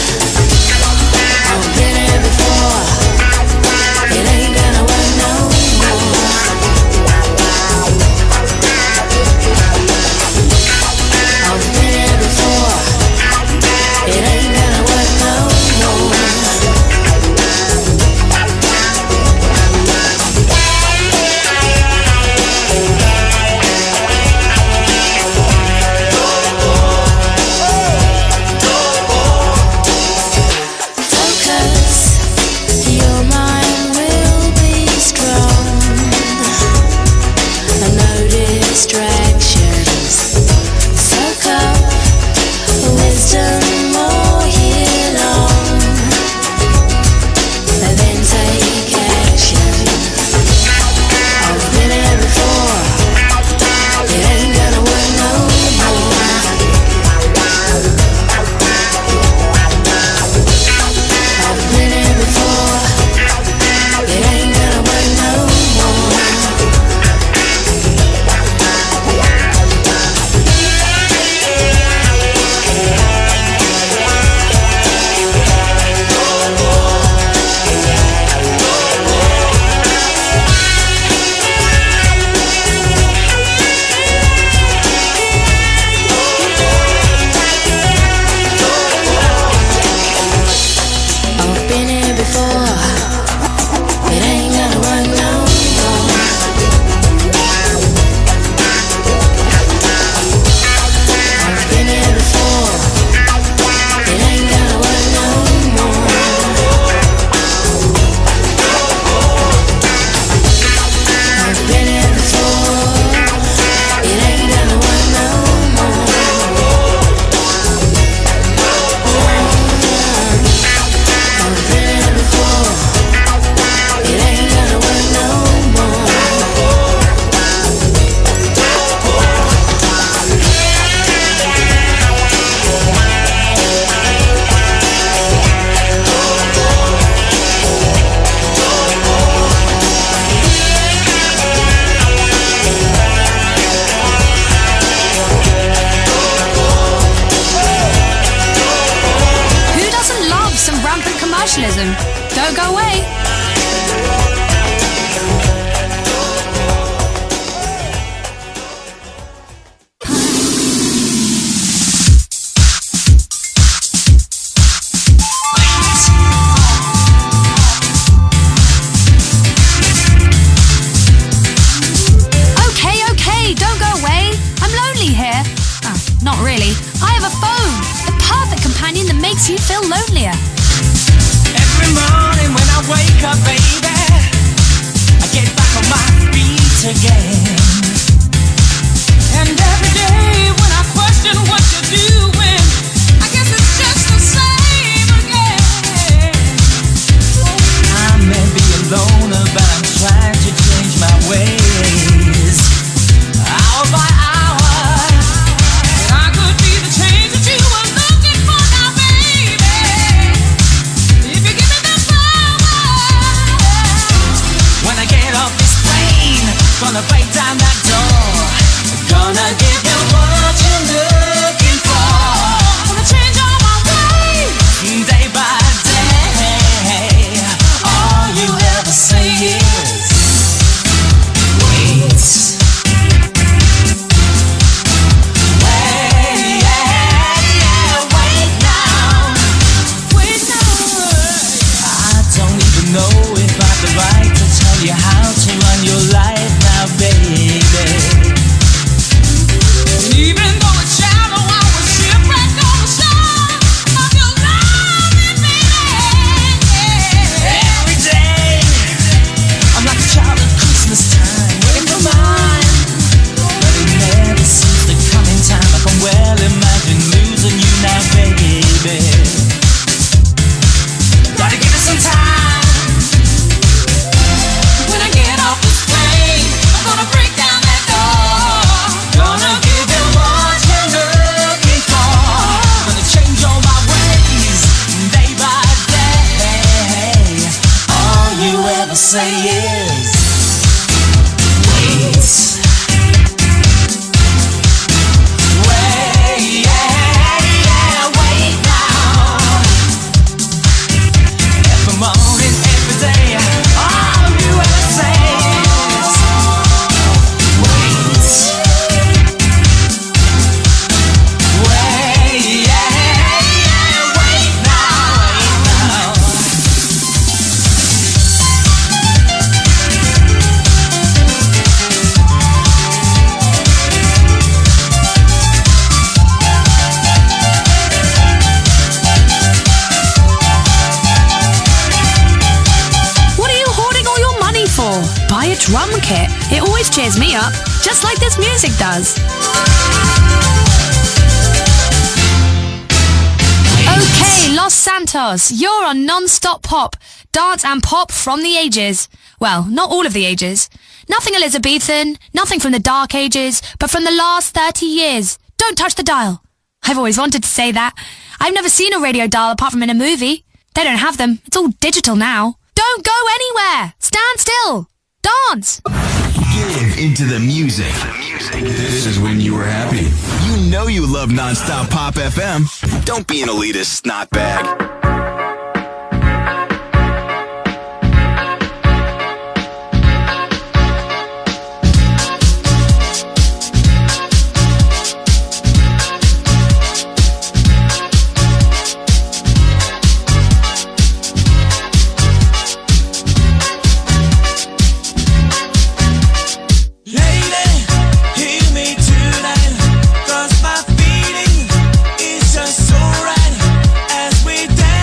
nationalism. Don't go away. Okay, don't go away. I'm lonely here. Oh, not really. I have a phone. The perfect companion that makes you feel lonelier. Every morning when I wake up, baby, I get back on my feet again. And every day when I question what you're doing, I guess it's just the same again. I may be a loner, but I'm trying to change my ways. Hour by hour, and I could be the change that you were looking for now, baby. If you give me the power, when I get off this plane, gonna break down that door, gonna give you what you're looking for. Gonna change all my ways, day by day. All you ever say is wait. Know if I have the right to tell you how to run your life now, baby. And even though it's shallow, I was shipwrecked on the shore of your loving, baby. Every day, I'm like a child at Christmas time, waiting for mine. But it never seems to come in time. I can well imagine losing you now, baby. Gotta give it some time. Say is wait. Wait, yeah, wait now. Every morning, every day, all you ever say is wait. Wait, yeah, wait now. Buy a drum kit. It always cheers me up, just like this music does. Okay, Los Santos, you're on non-stop pop. Dance and pop from the ages. Well, not all of the ages. Nothing Elizabethan, nothing from the Dark Ages, but from the last 30 years. Don't touch the dial. I've always wanted to say that. I've never seen a radio dial apart from in a movie. They don't have them. It's all digital now. Don't go anywhere. Stand still. Dance. Give into the music. This is when you were happy. You know you love Nonstop Pop FM. Don't be an elitist snotbag. Cause my feeling is just so right as we dance.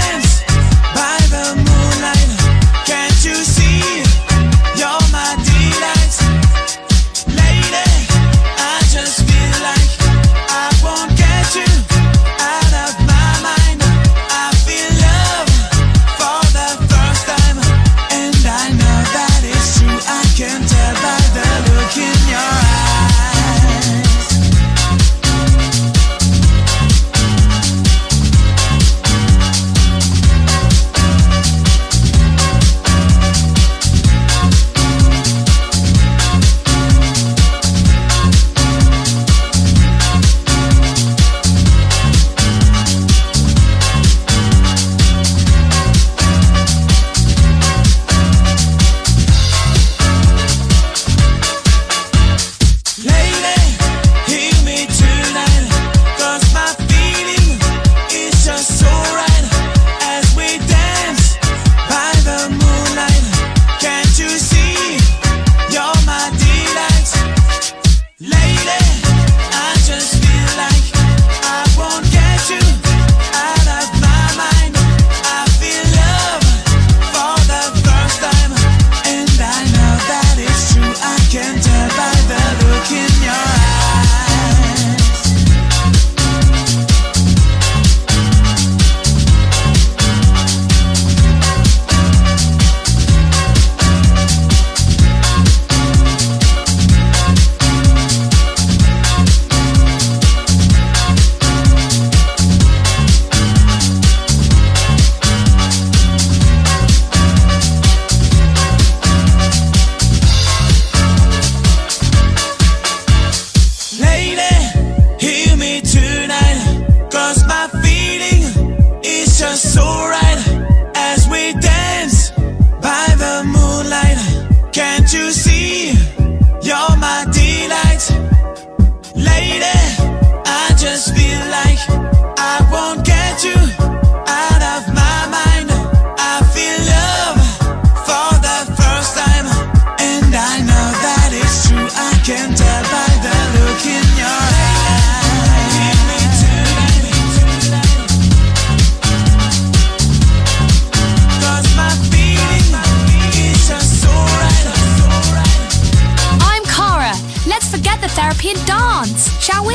dance, shall we?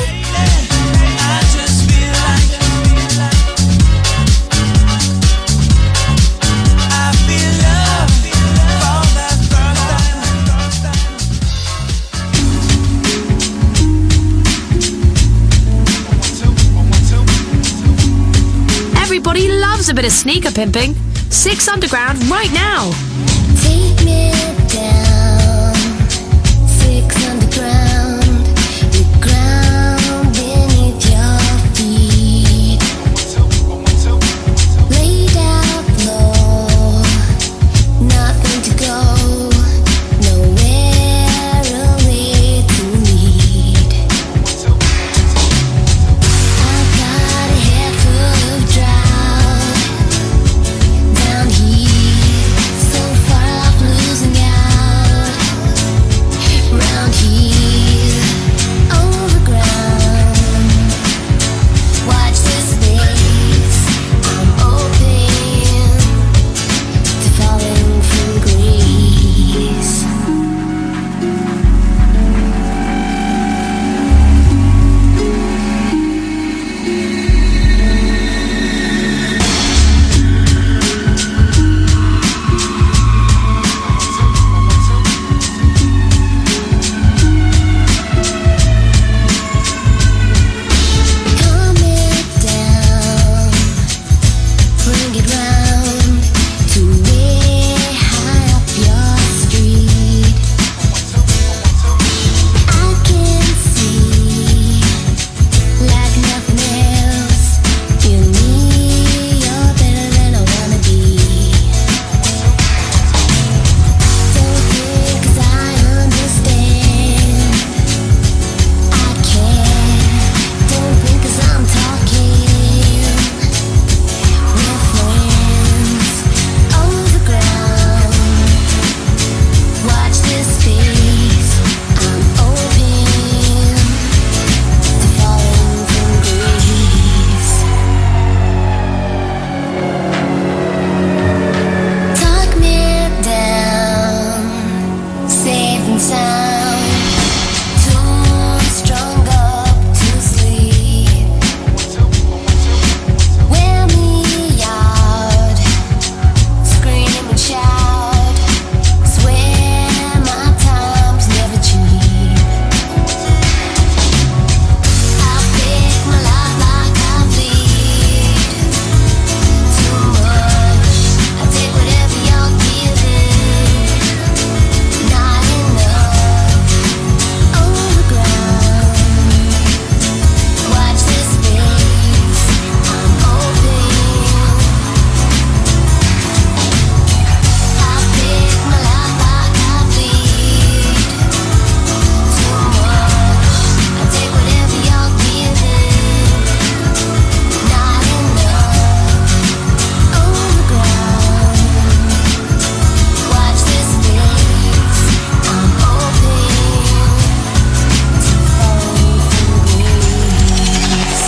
Everybody loves a bit of sneaker pimping. 6 Underground right now. Take me down, 6 underground, the ground beneath your feet. Laid out low, nothing to go, nowhere away to lead. I've got a head full of drought down here, so far off losing out. Round here, overground. Watch this space, I'm open to falling from grace. Calm it down, bring it round to way high up your street. I can see like nothing else. You me, you're better than I wanna be. Don't think 'cause I understand. I care. Don't think 'cause I'm talking. We're friends, overground. Watch this space, I'm open to falling from grace. Talk me down, safe and sound. Too strung up to sleep. Wear me out, scream and shout. Swear my time's never cheap. I'll pick my life like I bleed. Too much, I take whatever you're giving. Not enough, overground. Watch this space, I'm open. I'll pick my life like I bleed. Too much, I take whatever you're giving. Not enough, overground. Watch this space, I'm open to falling from grace.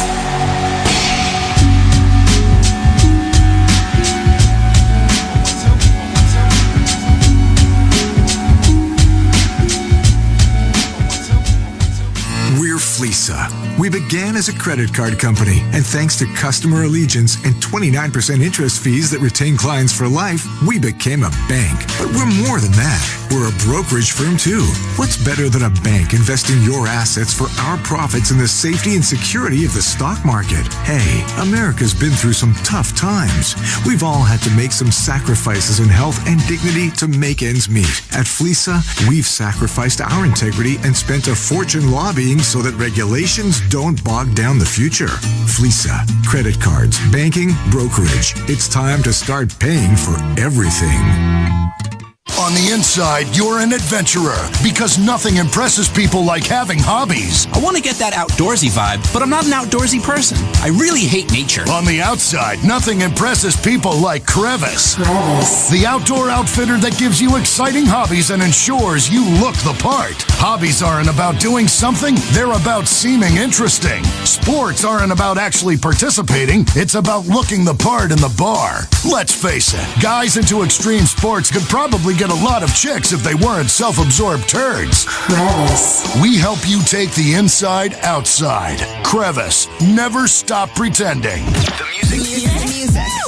We're Fleesa. We began as a credit card company, and thanks to customer allegiance and 29% interest fees that retain clients for life, we became a bank. But we're more than that. We're a brokerage firm too. What's better than a bank investing your assets for our profits in the safety and security of the stock market? Hey, America's been through some tough times. We've all had to make some sacrifices in health and dignity to make ends meet. At Fleesa, we've sacrificed our integrity and spent a fortune lobbying so that regulations don't bog down the future. Fleesa, credit cards, banking, brokerage. It's time to start paying for everything. On the inside, you're an adventurer because nothing impresses people like having hobbies. I want to get that outdoorsy vibe, but I'm not an outdoorsy person. I really hate nature. On the outside, nothing impresses people like Crevice. The outdoor outfitter that gives you exciting hobbies and ensures you look the part. Hobbies aren't about doing something, they're about seeming interesting. Sports aren't about actually participating, it's about looking the part in the bar. Let's face it, guys into extreme sports could probably probably get a lot of chicks if they weren't self-absorbed turds. Crevice. We help you take the inside outside. Crevice. Never stop pretending.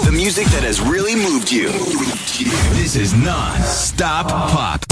The music that has really moved you. This is non-stop pop.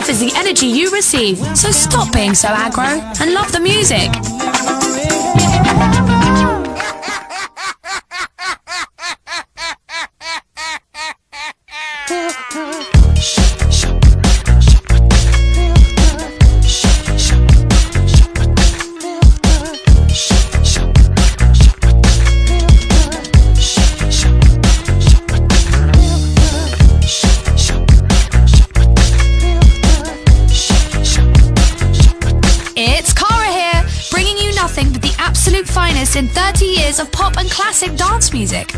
Is the energy you receive. So stop being so aggro and love the music. In 30 years of pop and classic dance music.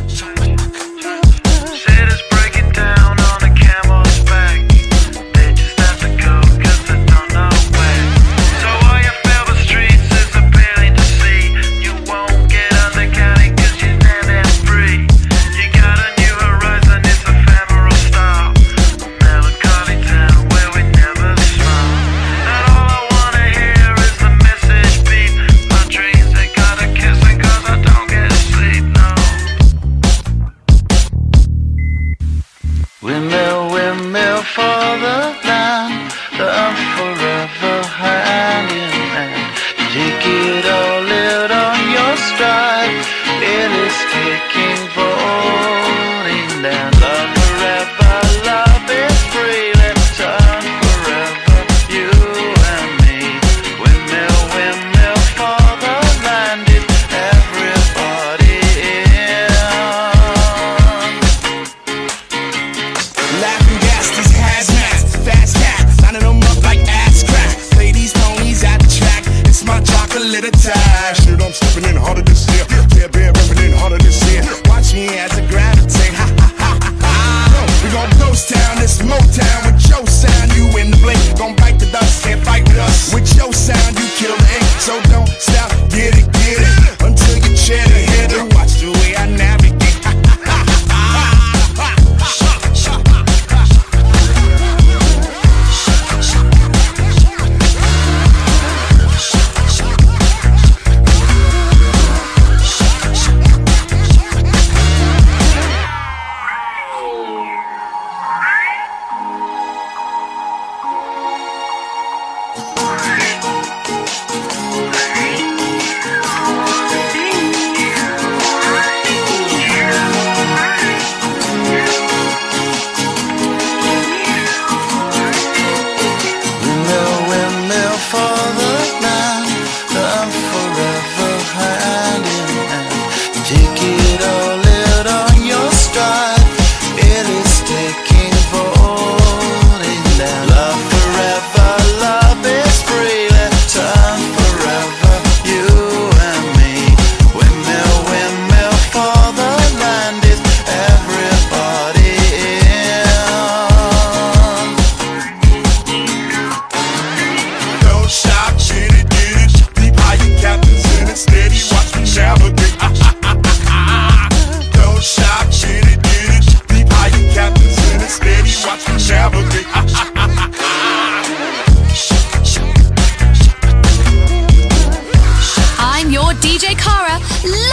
DJ Cara,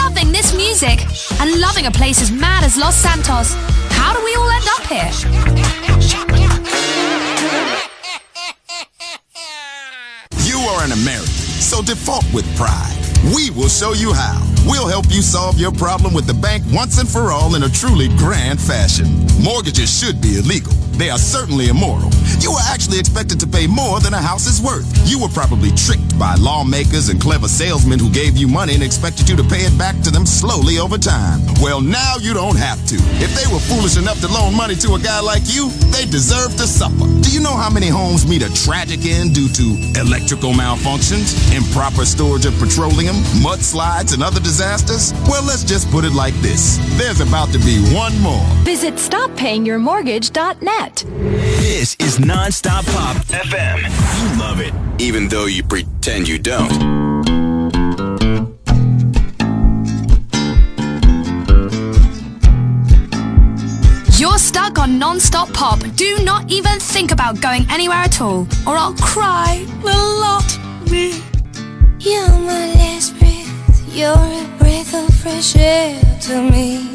loving this music and loving a place as mad as Los Santos. How do we all end up here? You are an American, so default with pride. We will show you how. We'll help you solve your problem with the bank once and for all in a truly grand fashion. Mortgages should be illegal. They are certainly immoral. You were actually expected to pay more than a house is worth. You were probably tricked by lawmakers and clever salesmen who gave you money and expected you to pay it back to them slowly over time. Well, now you don't have to. If they were foolish enough to loan money to a guy like you, they deserve to suffer. Do you know how many homes meet a tragic end due to electrical malfunctions, improper storage of petroleum, mudslides, and other disasters? Well, let's just put it like this. There's about to be one more. Visit stoppayingyourmortgage.net. This is Non-Stop Pop FM. You love it, even though you pretend you don't. You're stuck on Non-Stop Pop. Do not even think about going anywhere at all, or I'll cry a lot. You're my last breath. You're a breath of fresh air to me.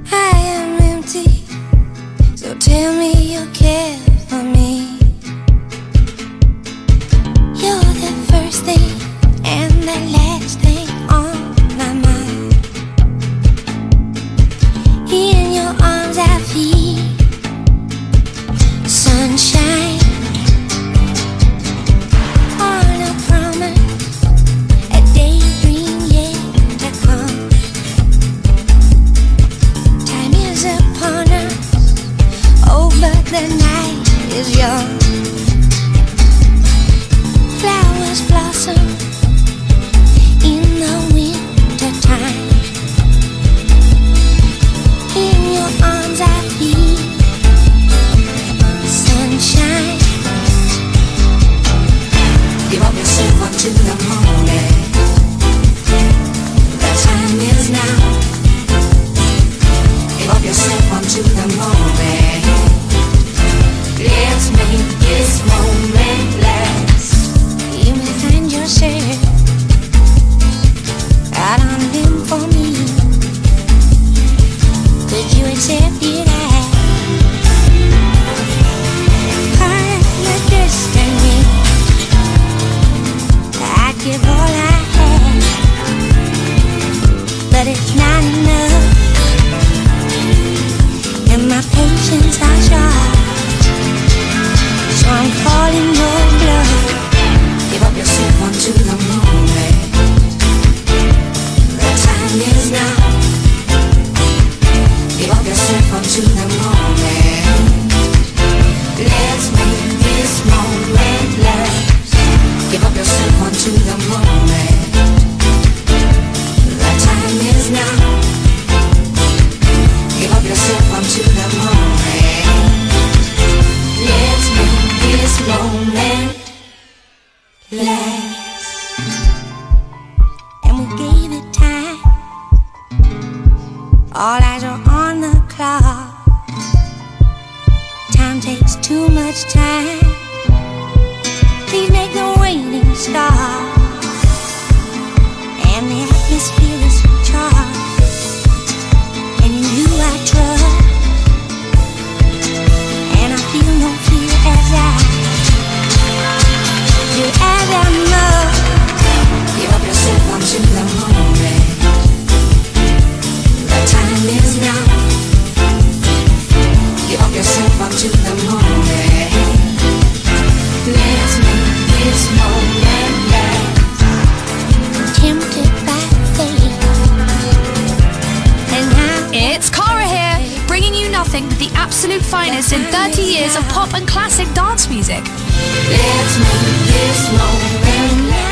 I am empty, so tell me you care for me. You're the first thing and the last thing on my mind. In your arms I feel sunshine. On a promise, a daydream yet to come. Time is upon us, oh but the night is young. Flowers blossom in the winter time. In your arms I feel sunshine. Give up yourself up to the morning. The time is now. Give up yourself up to the morning. Let's make this moment last. You may find yourself out on a limb for me. Could you accept it as part of your destiny? I'd give all I have, but it's not enough, and my patience are short, so I'm calling your bluff. Give up yourself unto the moment. The time is now. Give up yourself unto the moment. Let's make this moment last. Give up yourself unto the moment. The time is now. Give up yourself unto the moment. Let's make this moment last. And we gave it time. All eyes are on the clock. Time takes too much time. Please make the waiting stop. And the atmosphere is charged, and in you I trust, and I feel no fear as I do as I must. Give up yourself unto the moment. The time is now. Give up yourself unto the moment. Let's make this moment last. Tempted by fate, and now It's Cara here, bringing you nothing but the absolute finest in 30 years of pop and classic dance music. Let's make this moment last.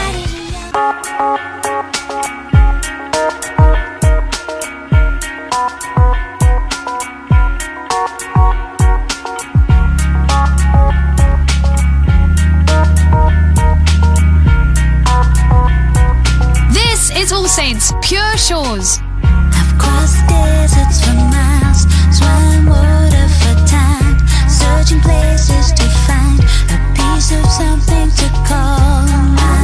This is All Saints, Pure Shores. I've crossed deserts for miles, swam water for time, searching places to find a piece of something to call mine.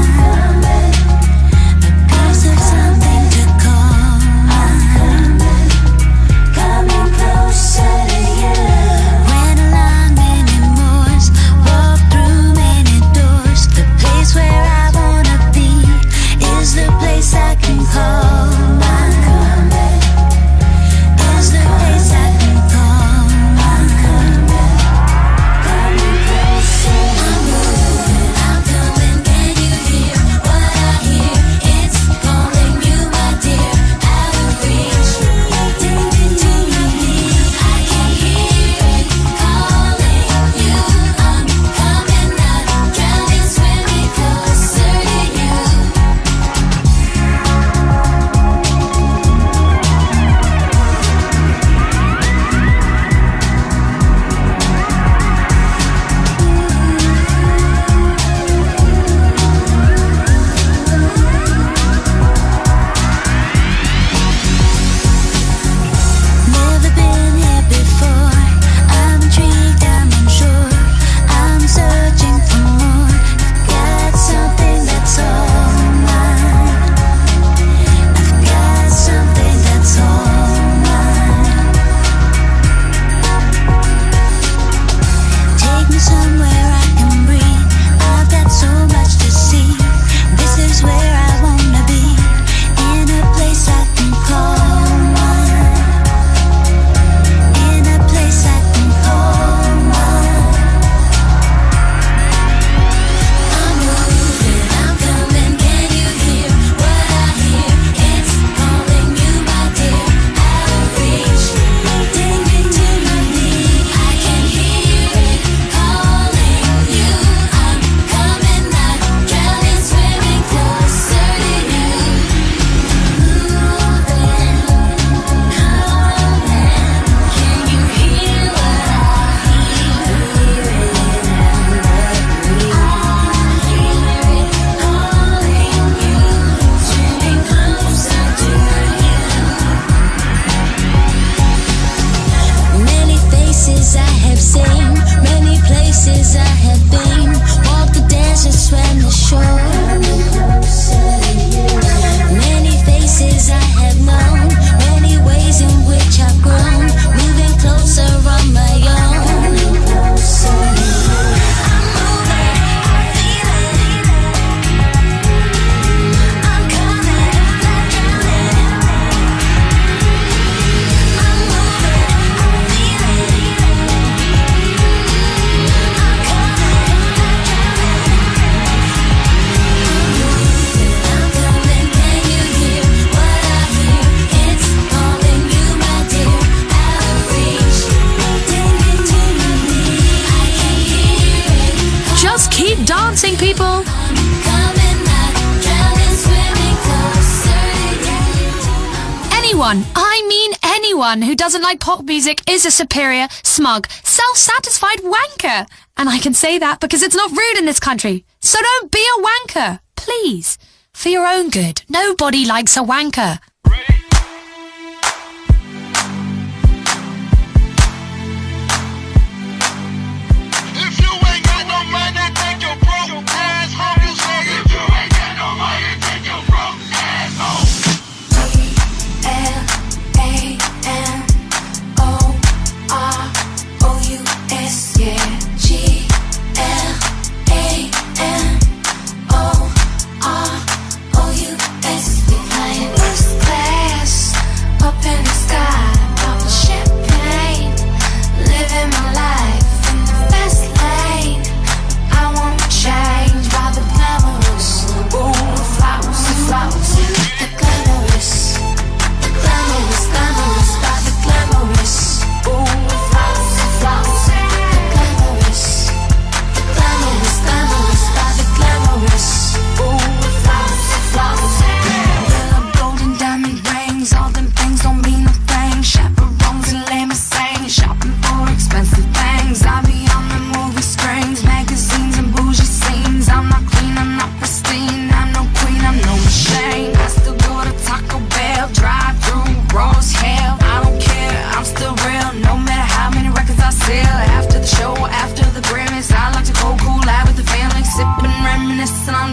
anyone, I mean anyone, who doesn't like pop music is a superior, smug, self-satisfied wanker. And I can say that because it's not rude in this country. So don't be a wanker, please. For your own good. Nobody likes a wanker.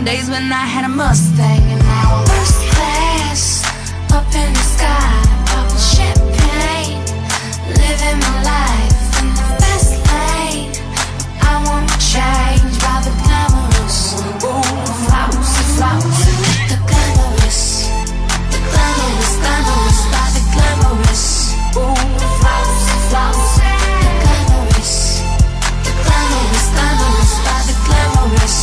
Days when I had a Mustang and now I'm first class, up in the sky, popping champagne, living my life in the fast lane. I won't change by the glamorous, flowers, the glamorous, glamorous, by the glamorous, flowers, the glamorous, glamorous, by the glamorous,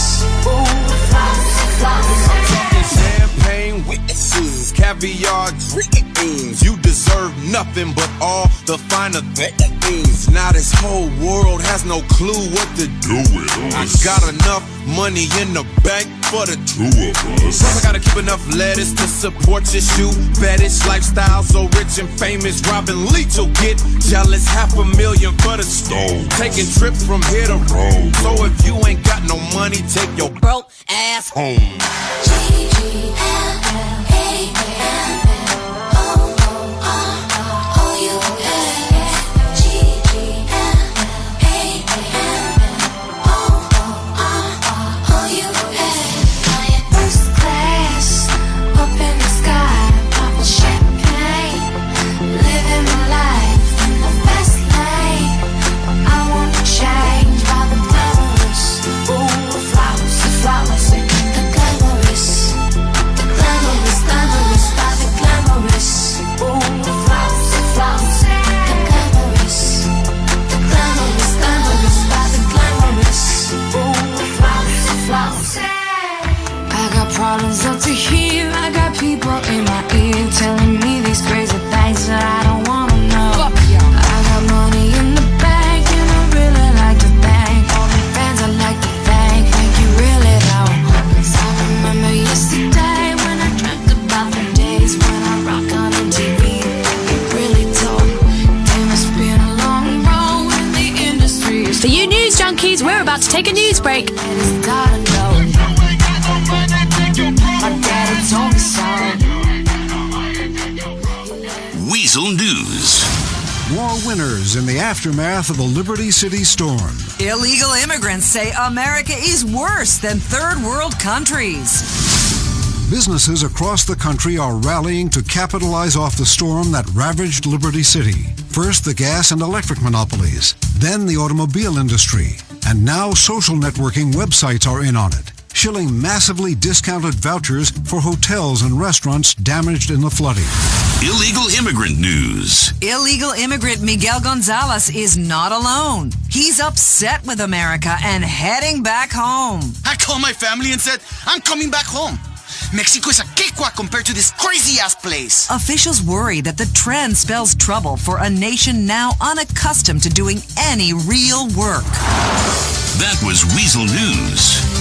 I'm talking champagne witnesses, caviar dreams. You deserve nothing but all the finer things. Now this whole world has no clue what to do with us. I got enough money in the bank for the two of us. Plus I gotta keep enough lettuce to support your shoe fetish lifestyle. So rich and famous, Robin Leach will get jealous. $500,000 for the stove, taking trips from here to Rome. So if you ain't got no money, take your broke ass home. Problems up to here, I got people in my ear telling me these crazy things that I don't wanna know. I got money in the bank and I really like to thank all the fans I like to thank you really though. 'Cause I remember yesterday when I dreamt about the days when I rock on MTV. It really told. Damn, it's been a long road in the industry. For you news junkies, we're about to take a news break. Weasel News. More winners in the aftermath of the Liberty City storm. Illegal immigrants say America is worse than third world countries. Businesses across the country are rallying to capitalize off the storm that ravaged Liberty City. First, the gas and electric monopolies, then the automobile industry, and now social networking websites are in on it, shilling massively discounted vouchers for hotels and restaurants damaged in the flooding. Illegal immigrant news. Illegal immigrant Miguel Gonzalez is not alone. He's upset with America and heading back home. I called my family and said, I'm coming back home. Mexico is a cakewalk compared to this crazy-ass place. Officials worry that the trend spells trouble for a nation now unaccustomed to doing any real work. That was Weasel News.